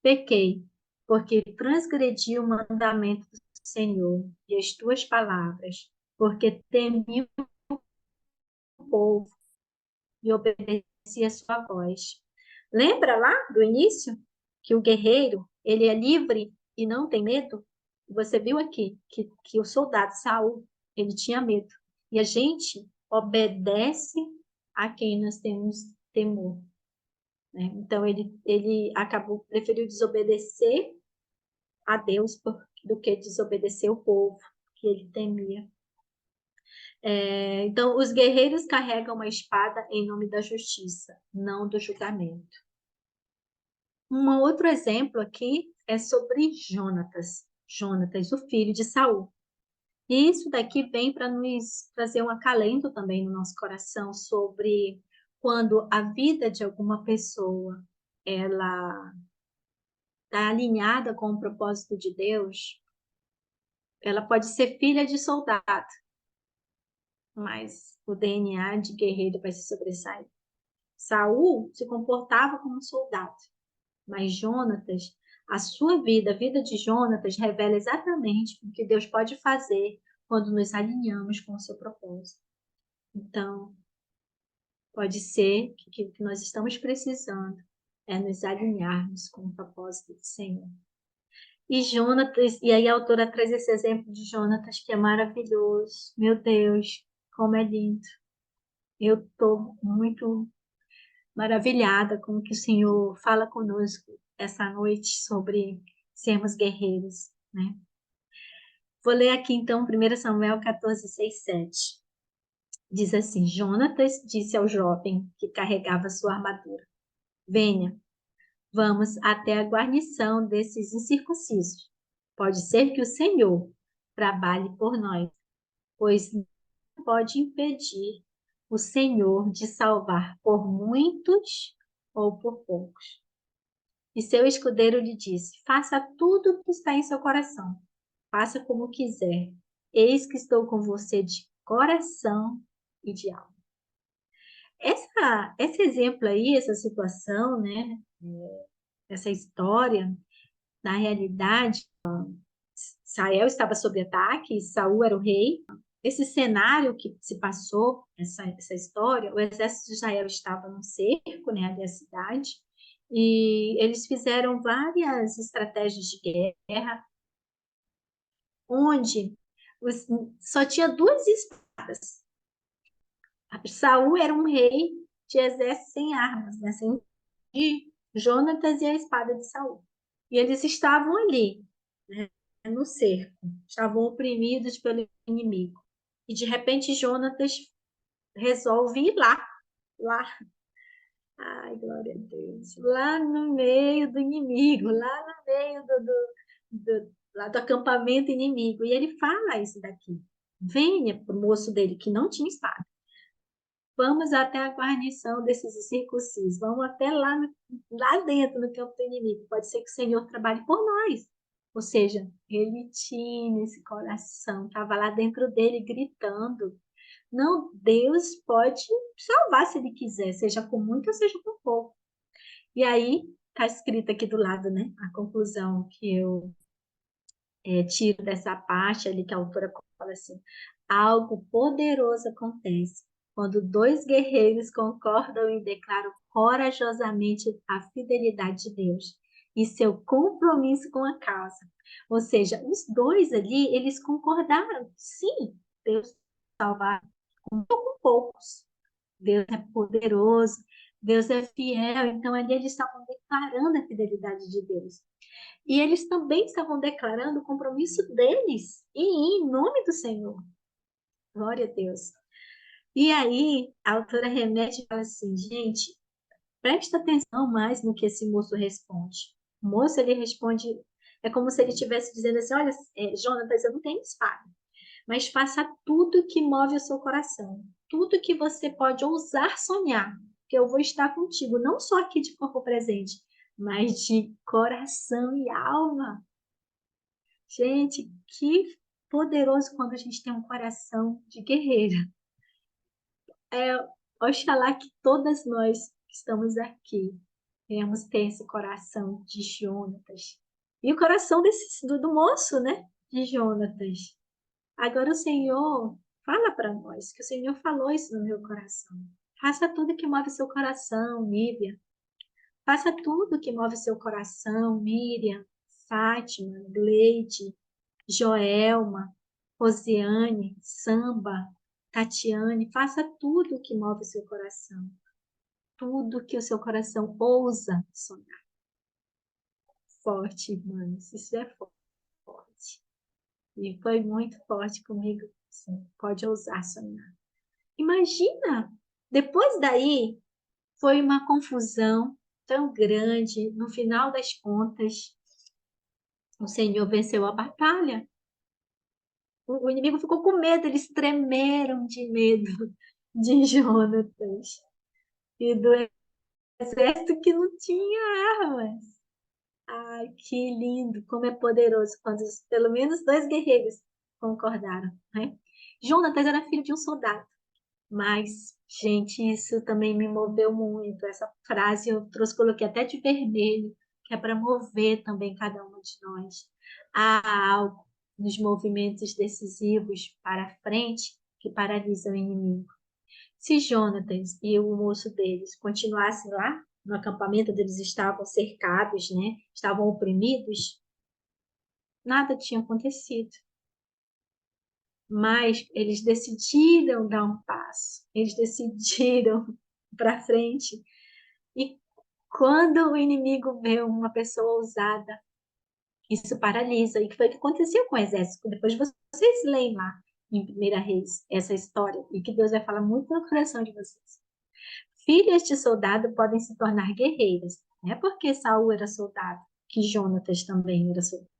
pequei, porque transgredi o mandamento do Senhor e as tuas palavras, porque temi o povo e obedeci a sua voz. Lembra lá do início que o guerreiro ele é livre e não tem medo? Você viu aqui que o soldado Saul ele tinha medo e a gente obedece a quem nós temos temor, né? Então ele acabou preferiu desobedecer a Deus do que desobedecer o povo que ele temia. Então, os guerreiros carregam uma espada em nome da justiça, não do julgamento. Um outro exemplo aqui é sobre Jonatas. Jonatas, o filho de Saul. E isso daqui vem para nos trazer um acalento também no nosso coração sobre quando a vida de alguma pessoa ela está alinhada com o propósito de Deus, ela pode ser filha de soldado, mas o DNA de guerreiro vai se sobressair. Saul se comportava como um soldado, mas Jonatas, a sua vida, a vida de Jonatas revela exatamente o que Deus pode fazer quando nos alinhamos com o seu propósito. Então, pode ser que o que nós estamos precisando é nos alinharmos com o propósito do Senhor. E Jonatas, e aí a autora traz esse exemplo de Jonatas que é maravilhoso. Meu Deus, como é lindo. Eu estou muito maravilhada com o que o Senhor fala conosco essa noite sobre sermos guerreiros, né? Vou ler aqui então 1 Samuel 14, 6, 7. Diz assim: Jonatas disse ao jovem que carregava sua armadura: venha, vamos até a guarnição desses incircuncisos. Pode ser que o Senhor trabalhe por nós, pois não pode impedir o Senhor de salvar por muitos ou por poucos. E seu escudeiro lhe disse: faça tudo o que está em seu coração. Faça como quiser. Eis que estou com você de coração e de alma. Esse exemplo aí, essa situação, né? Essa história, na realidade, Israel estava sob ataque, Saul era o rei. Esse cenário que se passou, essa história, o exército de Israel estava no cerco, né, da cidade, e eles fizeram várias estratégias de guerra, onde só tinha duas espadas. Saul era um rei de exército sem armas, né, sem de Jonatas e a espada de Saul. E eles estavam ali, né, no cerco, estavam oprimidos pelo inimigo. E de repente Jonatas resolve ir lá, ai, glória a Deus, lá no meio do inimigo, lá no meio lá do acampamento inimigo. E ele fala isso daqui. Venha para o moço dele, que não tinha espada. Vamos até a guarnição desses circuncisos. Vamos até lá dentro, no campo do inimigo. Pode ser que o Senhor trabalhe por nós. Ou seja, ele tinha esse coração, estava lá dentro dele gritando. Não, Deus pode salvar se ele quiser, seja com muito ou seja com pouco. E aí, está escrito aqui do lado, né? A conclusão que eu tiro dessa parte ali que a autora fala assim: algo poderoso acontece quando dois guerreiros concordam e declaram corajosamente a fidelidade de Deus e seu compromisso com a causa. Ou seja, os dois ali, eles concordaram, sim, Deus salvar com poucos. Deus é poderoso, Deus é fiel. Então ali eles estavam declarando a fidelidade de Deus. E eles também estavam declarando o compromisso deles e em nome do Senhor. Glória a Deus. E aí, a autora remete e fala assim, gente, presta atenção mais no que esse moço responde. O moço, ele responde, é como se ele estivesse dizendo assim, olha, Jonatas, eu não tenho espada, mas faça tudo que move o seu coração, tudo que você pode ousar sonhar, que eu vou estar contigo, não só aqui de corpo presente, mas de coração e alma. Gente, que poderoso quando a gente tem um coração de guerreira. Oxalá que todas nós que estamos aqui venhamos ter esse coração de Jonatas. E o coração do moço, né? De Jonatas. Agora o Senhor fala para nós, que o Senhor falou isso no meu coração. Faça tudo que move seu coração, Nívia. Faça tudo que move seu coração, Miriam, Fátima, Gleide, Joelma, Rosiane, Samba, Tatiane, faça tudo que move o seu coração. Tudo que o seu coração ousa sonhar. Forte, irmãos, isso é forte. E foi muito forte comigo. Sim, pode ousar sonhar. Imagina, depois daí, foi uma confusão tão grande. No final das contas, o Senhor venceu a batalha. O inimigo ficou com medo, eles tremeram de medo de Jonatas e do exército que não tinha armas. Ai, que lindo, como é poderoso quando pelo menos dois guerreiros concordaram, né? Jonatas era filho de um soldado, mas, gente, isso também me moveu muito. Essa frase eu trouxe, coloquei até de vermelho, que é para mover também cada uma de nós. Há algo nos movimentos decisivos para frente que paralisa o inimigo. Se Jonatas e o moço deles continuassem lá no acampamento onde eles estavam cercados, né? Estavam oprimidos, nada tinha acontecido. Mas eles decidiram dar um passo, eles decidiram para frente. E quando o inimigo vê uma pessoa ousada, isso paralisa. E foi o que aconteceu com o exército. Depois vocês leem lá em 1 Reis essa história, e que Deus vai falar muito no coração de vocês. Filhas de soldado podem se tornar guerreiras. Não é porque Saul era soldado, que Jonatas também era soldado.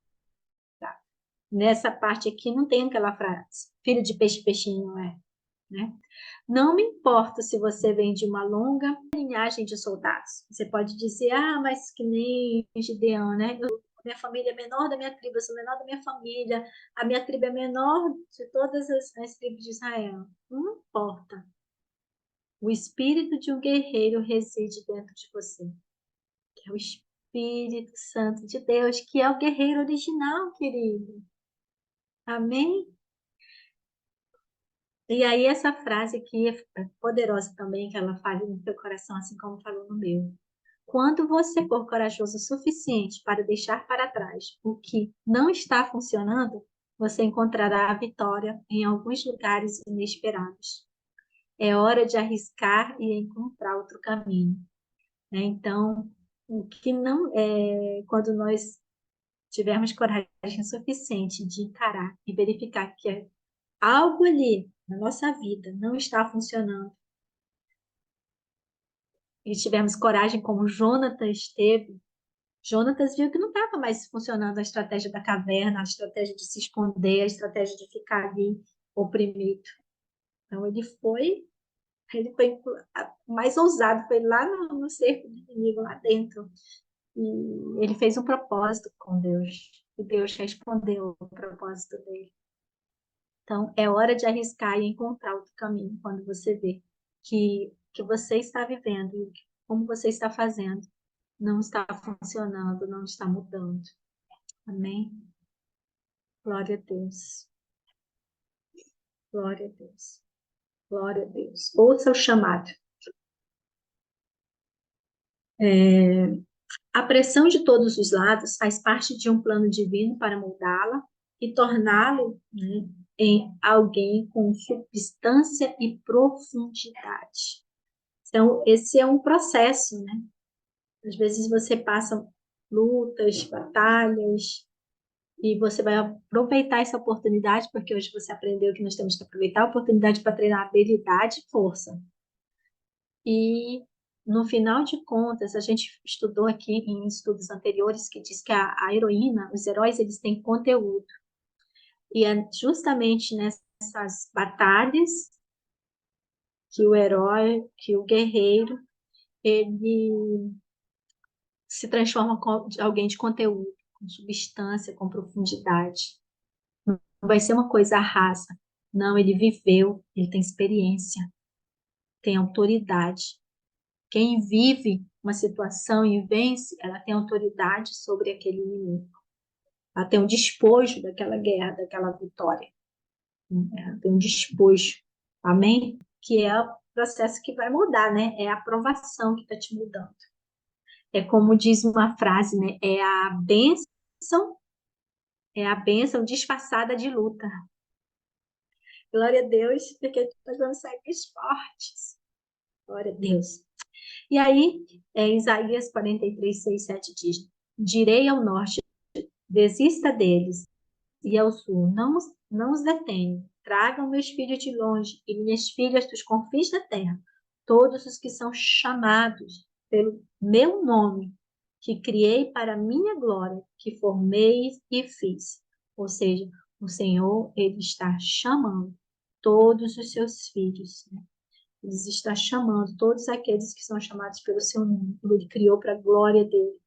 Nessa parte aqui não tem aquela frase, filho de peixe, peixinho não é, né? Não me importa se você vem de uma longa linhagem de soldados. Você pode dizer, mas que nem Gideão, né? Minha família é menor da minha tribo, eu sou menor da minha família, a minha tribo é menor de todas as tribos de Israel. Não importa. O espírito de um guerreiro reside dentro de você, que é o Espírito Santo de Deus, que é o guerreiro original, querido. Amém? E aí essa frase aqui é poderosa também, que ela fala no teu coração, assim como falou no meu. Quando você for corajoso o suficiente para deixar para trás o que não está funcionando, você encontrará a vitória em alguns lugares inesperados. É hora de arriscar e encontrar outro caminho, né? Então, o que não é quando nós tivermos coragem suficiente de encarar e verificar que algo ali na nossa vida não está funcionando, e tivemos coragem como Jonatas teve, Jonatas viu que não estava mais funcionando a estratégia da caverna, a estratégia de se esconder, a estratégia de ficar ali oprimido. Então ele foi mais ousado, foi lá no cerco do inimigo, lá dentro. E ele fez um propósito com Deus. E Deus respondeu o propósito dele. Então, é hora de arriscar e encontrar outro caminho quando você vê que você está vivendo e como você está fazendo não está funcionando, não está mudando. Amém? Glória a Deus. Glória a Deus. Glória a Deus. Ouça o chamado. A pressão de todos os lados faz parte de um plano divino para moldá-la e torná-lo, né, em alguém com substância e profundidade. Então, esse é um processo, né? Às vezes você passa lutas, batalhas, e você vai aproveitar essa oportunidade, porque hoje você aprendeu que nós temos que aproveitar a oportunidade para treinar habilidade e força. E, no final de contas, a gente estudou aqui em estudos anteriores que diz que a heroína, os heróis, eles têm conteúdo. E é justamente nessas batalhas que o herói, que o guerreiro, ele se transforma em alguém de conteúdo, com substância, com profundidade. Não vai ser uma coisa rasa. Não, ele viveu, ele tem experiência, tem autoridade. Quem vive uma situação e vence, ela tem autoridade sobre aquele inimigo. Ela tem um despojo daquela guerra, daquela vitória. Ela tem um despojo. Amém? Que é o processo que vai mudar, né? É a aprovação que está te mudando. É como diz uma frase, né? É a bênção disfarçada de luta. Glória a Deus, porque nós vamos sair mais fortes. Glória a Deus. E aí, Isaías 43, 6, 7 diz: direi ao norte, desista deles, e ao sul, não os detenha. Tragam meus filhos de longe e minhas filhas dos confins da terra, todos os que são chamados pelo meu nome, que criei para minha glória, que formei e fiz. Ou seja, o Senhor, Ele está chamando todos os seus filhos, né? Ele está chamando todos aqueles que são chamados pelo seu nome. Ele criou para a glória dele.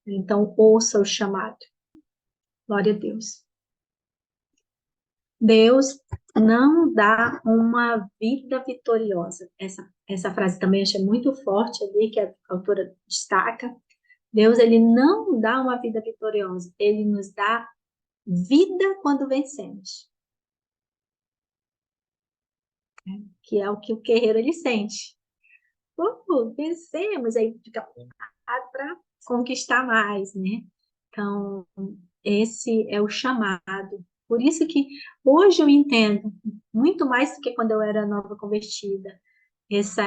Então, ouça o chamado. Glória a Deus. Deus não dá uma vida vitoriosa. Essa frase também achei muito forte ali, que a autora destaca. Deus, ele não dá uma vida vitoriosa. Ele nos dá vida quando vencemos. Que é o que o guerreiro, ele sente. Vencemos, aí fica para conquistar mais, né? Então, esse é o chamado. Por isso que hoje eu entendo, muito mais do que quando eu era nova convertida, esse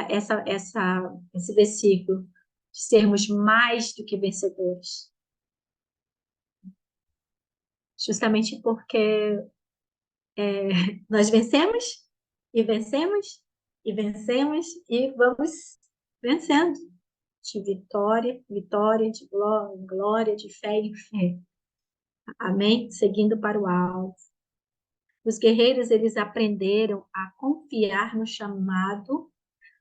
versículo, de sermos mais do que vencedores. Justamente porque nós vencemos, e vencemos, e vencemos, e vamos vencendo. De vitória, vitória, de glória, glória, de fé em fé. Amém? Seguindo para o alvo. Os guerreiros, eles aprenderam a confiar no chamado,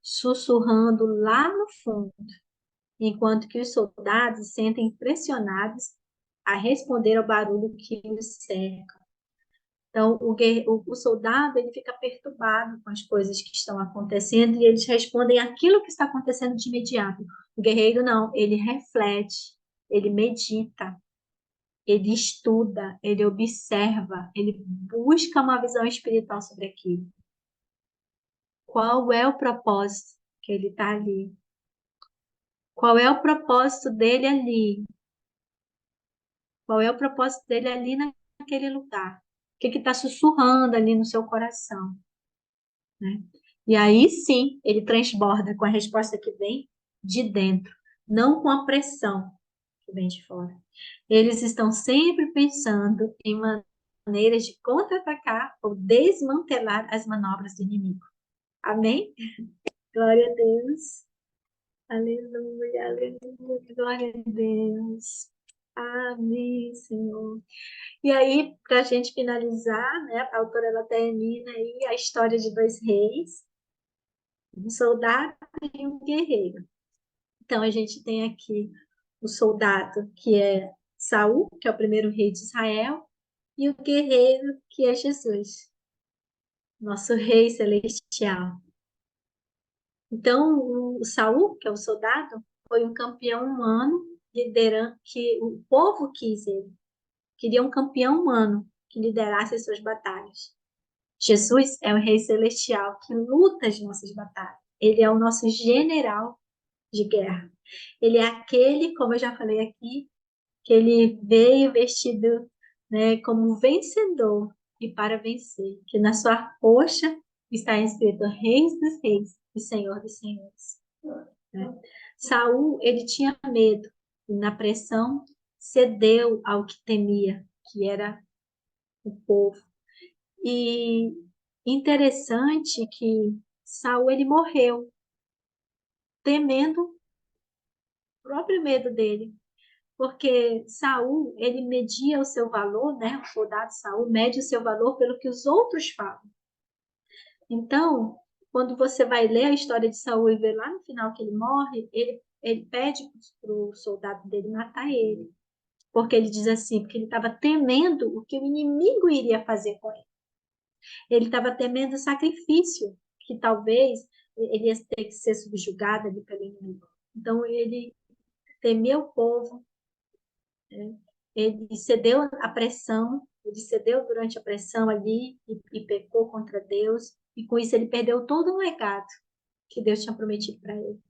sussurrando lá no fundo, enquanto que os soldados se sentem pressionados a responder ao barulho que os cerca. Então, o soldado, ele fica perturbado com as coisas que estão acontecendo e eles respondem aquilo que está acontecendo de imediato. O guerreiro não, ele reflete, ele medita, ele estuda, ele observa, ele busca uma visão espiritual sobre aquilo. Qual é o propósito que ele está ali? Qual é o propósito dele ali? Qual é o propósito dele ali naquele lugar? O que está sussurrando ali no seu coração? Né? E aí sim, ele transborda com a resposta que vem de dentro, não com a pressão que vem de fora. Eles estão sempre pensando em maneiras de contra-atacar ou desmantelar as manobras do inimigo. Amém? Glória a Deus. Aleluia, aleluia, glória a Deus. Amém, Senhor. E aí, para a gente finalizar, né, a autora ela termina aí a história de dois reis, um soldado e um guerreiro. Então, a gente tem aqui o soldado, que é Saul, que é o primeiro rei de Israel, e o guerreiro, que é Jesus, nosso rei celestial. Então, o Saul, que é o soldado, foi um campeão humano, liderando, que o povo quis ele. Queria um campeão humano que liderasse as suas batalhas. Jesus é o rei celestial que luta as nossas batalhas. Ele é o nosso general de guerra. Ele é aquele, como eu já falei aqui, que ele veio vestido, né, como vencedor e para vencer. Que na sua coxa está escrito Reis dos Reis e Senhor dos Senhores. Né? Saul, ele tinha medo e na pressão cedeu ao que temia, que era o povo. E interessante que Saul ele morreu temendo o próprio medo dele, porque Saul ele media o seu valor, né? O soldado Saul mede o seu valor pelo que os outros falam. Então, quando você vai ler a história de Saul e ver lá no final que ele morre, ele pede para o soldado dele matar ele, porque ele diz assim, porque ele estava temendo o que o inimigo iria fazer com ele. Ele estava temendo o sacrifício, que talvez ele ia ter que ser subjugado ali pelo inimigo. Então, ele temeu o povo, né? Ele cedeu à pressão, ele cedeu durante a pressão ali e pecou contra Deus, e com isso ele perdeu todo um legado que Deus tinha prometido para ele.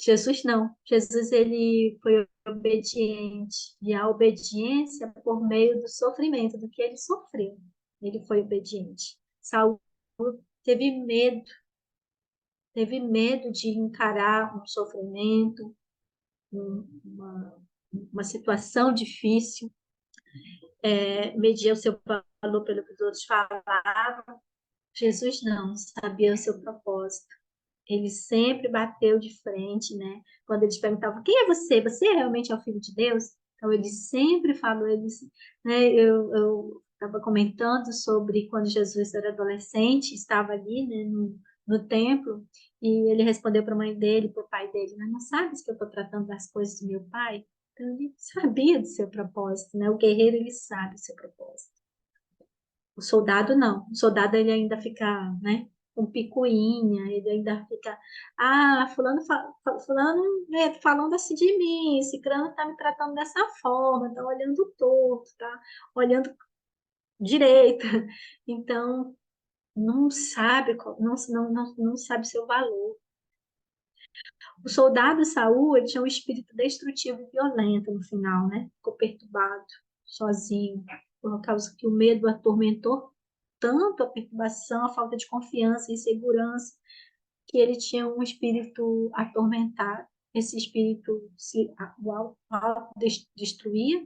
Jesus não. Jesus ele foi obediente, e a obediência por meio do sofrimento, do que ele sofreu. Ele foi obediente. Saul teve medo de encarar um sofrimento, uma situação difícil, medir o seu valor pelo que os outros falavam. Jesus não, sabia o seu propósito. Ele sempre bateu de frente, né? Quando eles perguntavam, quem é você? Você realmente é o Filho de Deus? Então, ele sempre falou, né? Eu estava comentando sobre quando Jesus era adolescente, estava ali, né, no templo, e ele respondeu para a mãe dele, para o pai dele, né? Não sabes que eu estou tratando das coisas do meu pai? Então, ele sabia do seu propósito, né? O guerreiro, ele sabe o seu propósito. O soldado não. O soldado ele ainda fica, né, com picuinha, ele ainda fica, fulano falando assim de mim, esse crânio tá me tratando dessa forma, tá olhando torto, tá olhando direito. Então, não sabe, não sabe seu valor. O soldado Saul, ele tinha um espírito destrutivo e violento no final, né? Ficou perturbado, sozinho, por causa que o medo atormentou tanto, a perturbação, a falta de confiança e segurança, que ele tinha um espírito atormentado. Esse espírito se destruía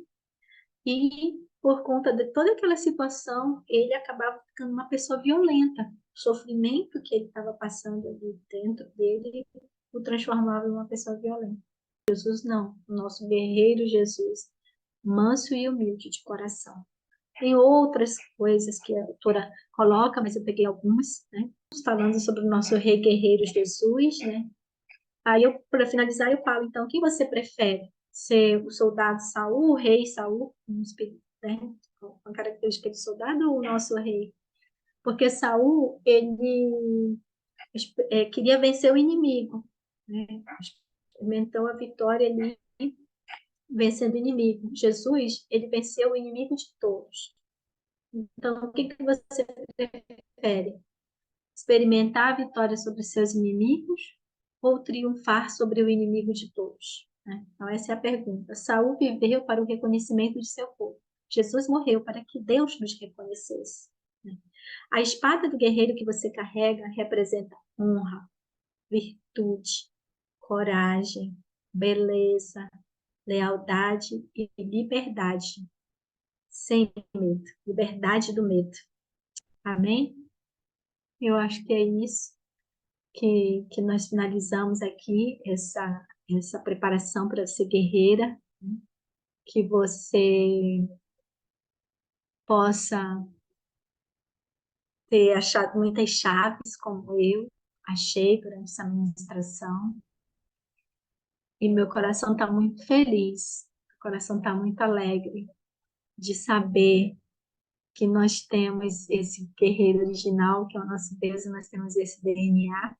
e, por conta de toda aquela situação, ele acabava ficando uma pessoa violenta. O sofrimento que ele estava passando ali dentro dele o transformava em uma pessoa violenta. Jesus não, o nosso guerreiro Jesus, manso e humilde de coração. Tem outras coisas que a autora coloca, mas eu peguei algumas, né? Falando sobre o nosso rei guerreiro Jesus, né? Aí, para finalizar, eu falo, então, quem você prefere? Ser o soldado Saul, o rei Saul, né? Com a característica de soldado, ou o nosso rei? Porque Saul, ele queria vencer o inimigo, né? Experimentou a vitória ali, vencendo o inimigo. Jesus, ele venceu o inimigo de todos. Então, o que você prefere? Experimentar a vitória sobre seus inimigos ou triunfar sobre o inimigo de todos? Né? Então, essa é a pergunta. Saul viveu para o reconhecimento de seu povo. Jesus morreu para que Deus nos reconhecesse. Né? A espada do guerreiro que você carrega representa honra, virtude, coragem, beleza, lealdade e liberdade. sem medo, liberdade do medo. Amém? Eu acho que é isso que nós finalizamos aqui, essa preparação para ser guerreira, né? Que você possa ter achado muitas chaves, como eu achei durante essa ministração, e meu coração está muito feliz, meu coração está muito alegre de saber que nós temos esse guerreiro original, que é o nosso Deus, e nós temos esse DNA,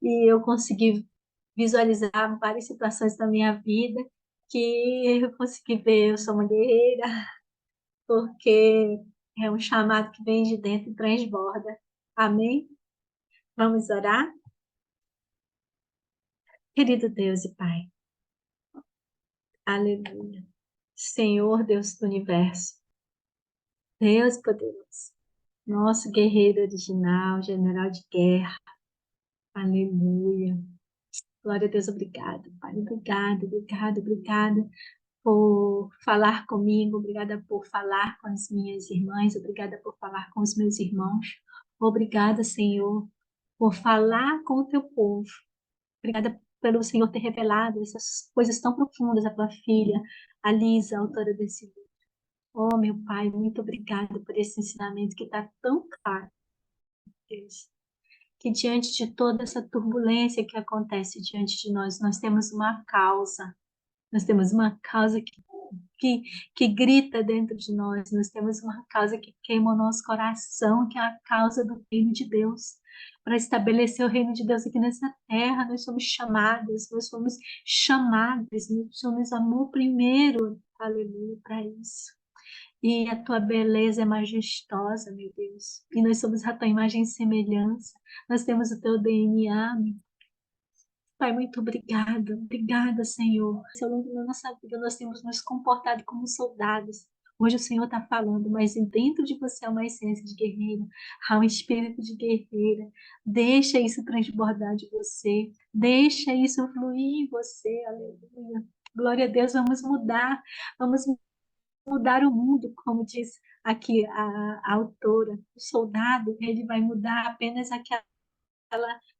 e eu consegui visualizar várias situações da minha vida que eu consegui ver, eu sou uma guerreira, porque é um chamado que vem de dentro e transborda. Amém? Vamos orar? Querido Deus e Pai, aleluia. Senhor Deus do universo, Deus poderoso, nosso guerreiro original, general de guerra, aleluia. Glória a Deus, obrigado, Pai, obrigado, obrigado, obrigado por falar comigo, obrigada por falar com as minhas irmãs, obrigada por falar com os meus irmãos, obrigada, Senhor, por falar com o teu povo, obrigada pelo Senhor ter revelado essas coisas tão profundas à tua filha, a Lisa, autora desse livro. Oh, meu Pai, muito obrigada por esse ensinamento que está tão claro, Deus, que diante de toda essa turbulência que acontece diante de nós, nós temos uma causa, nós temos uma causa que, que grita dentro de nós temos uma causa que queima o nosso coração, que é a causa do reino de Deus. Para estabelecer o reino de Deus aqui nessa terra, nós somos chamadas, nós somos amor primeiro, aleluia, para isso. E a tua beleza é majestosa, meu Deus. E nós somos a tua imagem e semelhança. Nós temos o teu DNA, meu Pai, muito obrigada, obrigada, Senhor. Ao longo da nossa vida, nós temos nos comportado como soldados. Hoje o Senhor está falando, mas dentro de você há uma essência de guerreiro, há um espírito de guerreira. Deixa isso transbordar de você, deixa isso fluir em você, aleluia. Glória a Deus, vamos mudar o mundo, como diz aqui a autora. O soldado, ele vai mudar apenas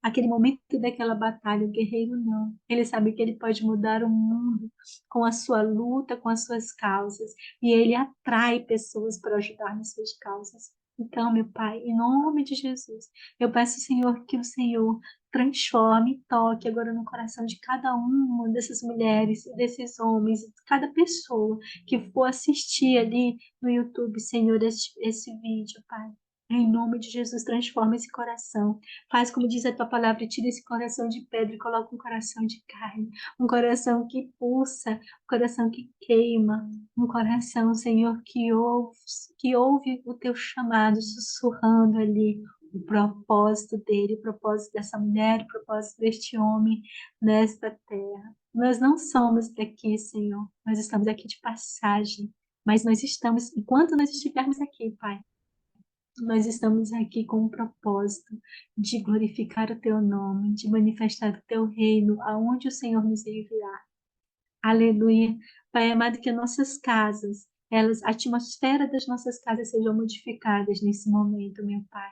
aquele momento daquela batalha, o guerreiro não. Ele sabe que ele pode mudar o mundo com a sua luta, com as suas causas, e ele atrai pessoas para ajudar nas suas causas. Então, meu Pai, em nome de Jesus, eu peço, Senhor, que o Senhor transforme, toque agora no coração de cada uma dessas mulheres, desses homens, de cada pessoa que for assistir ali no YouTube, Senhor, esse vídeo, Pai. Em nome de Jesus, transforma esse coração. Faz como diz a tua palavra, tira esse coração de pedra e coloca um coração de carne, um coração que pulsa, um coração que queima, um coração, Senhor, que ouve o teu chamado sussurrando ali o propósito dele, o propósito dessa mulher, o propósito deste homem nesta terra. Nós não somos daqui, Senhor, nós estamos aqui de passagem, mas nós estamos, enquanto nós estivermos aqui, Pai, nós estamos aqui com o propósito de glorificar o teu nome, de manifestar o teu reino aonde o Senhor nos enviar. Aleluia. Pai amado, que nossas casas, a atmosfera das nossas casas sejam modificadas nesse momento, meu Pai.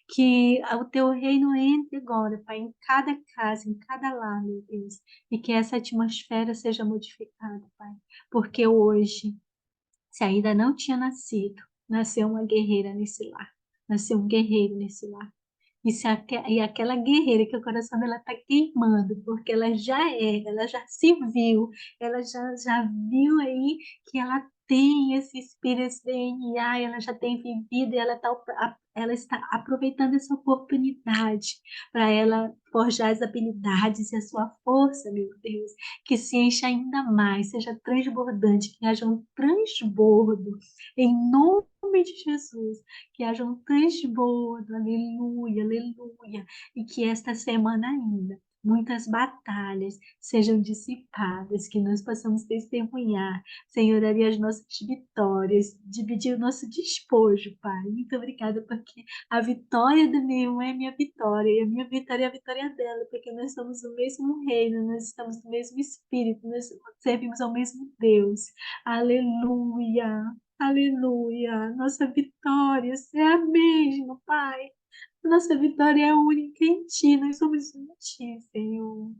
Que o teu reino entre agora, Pai, em cada casa, em cada lar, meu Deus. E que essa atmosfera seja modificada, Pai. Porque hoje, se ainda não tinha nascido, nasceu uma guerreira nesse lar. Nasceu um guerreiro nesse lar. E aquela guerreira que o coração dela está queimando, porque ela já se viu, ela já viu aí que ela tem esse espírito, esse DNA, ela já tem vivido e ela está aproveitando essa oportunidade para ela forjar as habilidades e a sua força, meu Deus, que se encha ainda mais, seja transbordante, que haja um transbordo em nome de Jesus, que haja um transbordo, aleluia, aleluia, e que esta semana ainda muitas batalhas sejam dissipadas, que nós possamos testemunhar, Senhor, ali as nossas vitórias, dividir o nosso despojo, Pai. Muito obrigada, porque a vitória do meu irmão é a minha vitória, e a minha vitória é a vitória dela, porque nós somos o mesmo reino, nós estamos no mesmo Espírito, nós servimos ao mesmo Deus. Aleluia. Aleluia. Nossa vitória é a mesma, Pai. Nossa vitória é única em Ti. Nós somos em Ti, Senhor.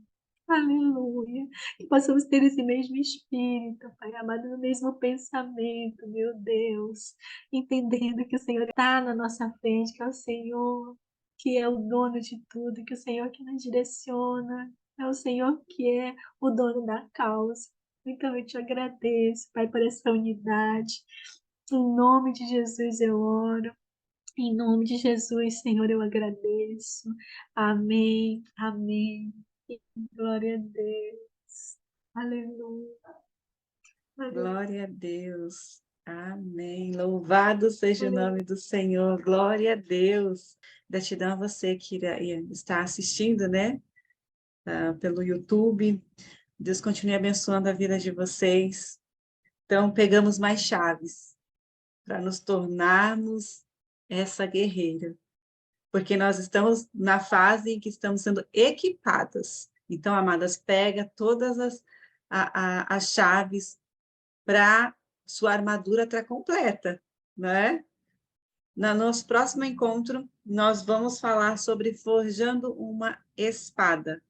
Aleluia. Que possamos ter esse mesmo espírito, Pai amado, no mesmo pensamento, meu Deus. Entendendo que o Senhor está na nossa frente, que é o Senhor que é o dono de tudo, que é o Senhor que nos direciona, é o Senhor que é o dono da causa. Então eu te agradeço, Pai, por essa unidade. Em nome de Jesus eu oro. Em nome de Jesus, Senhor, eu agradeço. Amém, amém. Glória a Deus. Aleluia. Aleluia. Glória a Deus. Amém. Louvado seja o Aleluia. nome do Senhor. Glória a Deus. Gratidão a você que está assistindo, né? Pelo YouTube. Deus continue abençoando a vida de vocês. Então, pegamos mais chaves para nos tornarmos essa guerreira. Porque nós estamos na fase em que estamos sendo equipadas. Então, amadas, pega todas as chaves para sua armadura estar completa, né? No nosso próximo encontro, nós vamos falar sobre forjando uma espada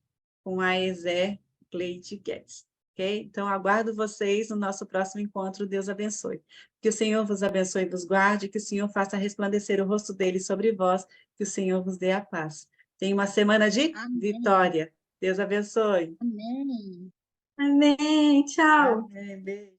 com a Ezer Cleide Guedes, ok? Então, aguardo vocês no nosso próximo encontro. Deus abençoe. Que o Senhor vos abençoe e vos guarde, que o Senhor faça resplandecer o rosto dele sobre vós, que o Senhor vos dê a paz. Tenha uma semana de Amém. vitória. Deus abençoe. Amém. Amém. Tchau. Amém. Beijo.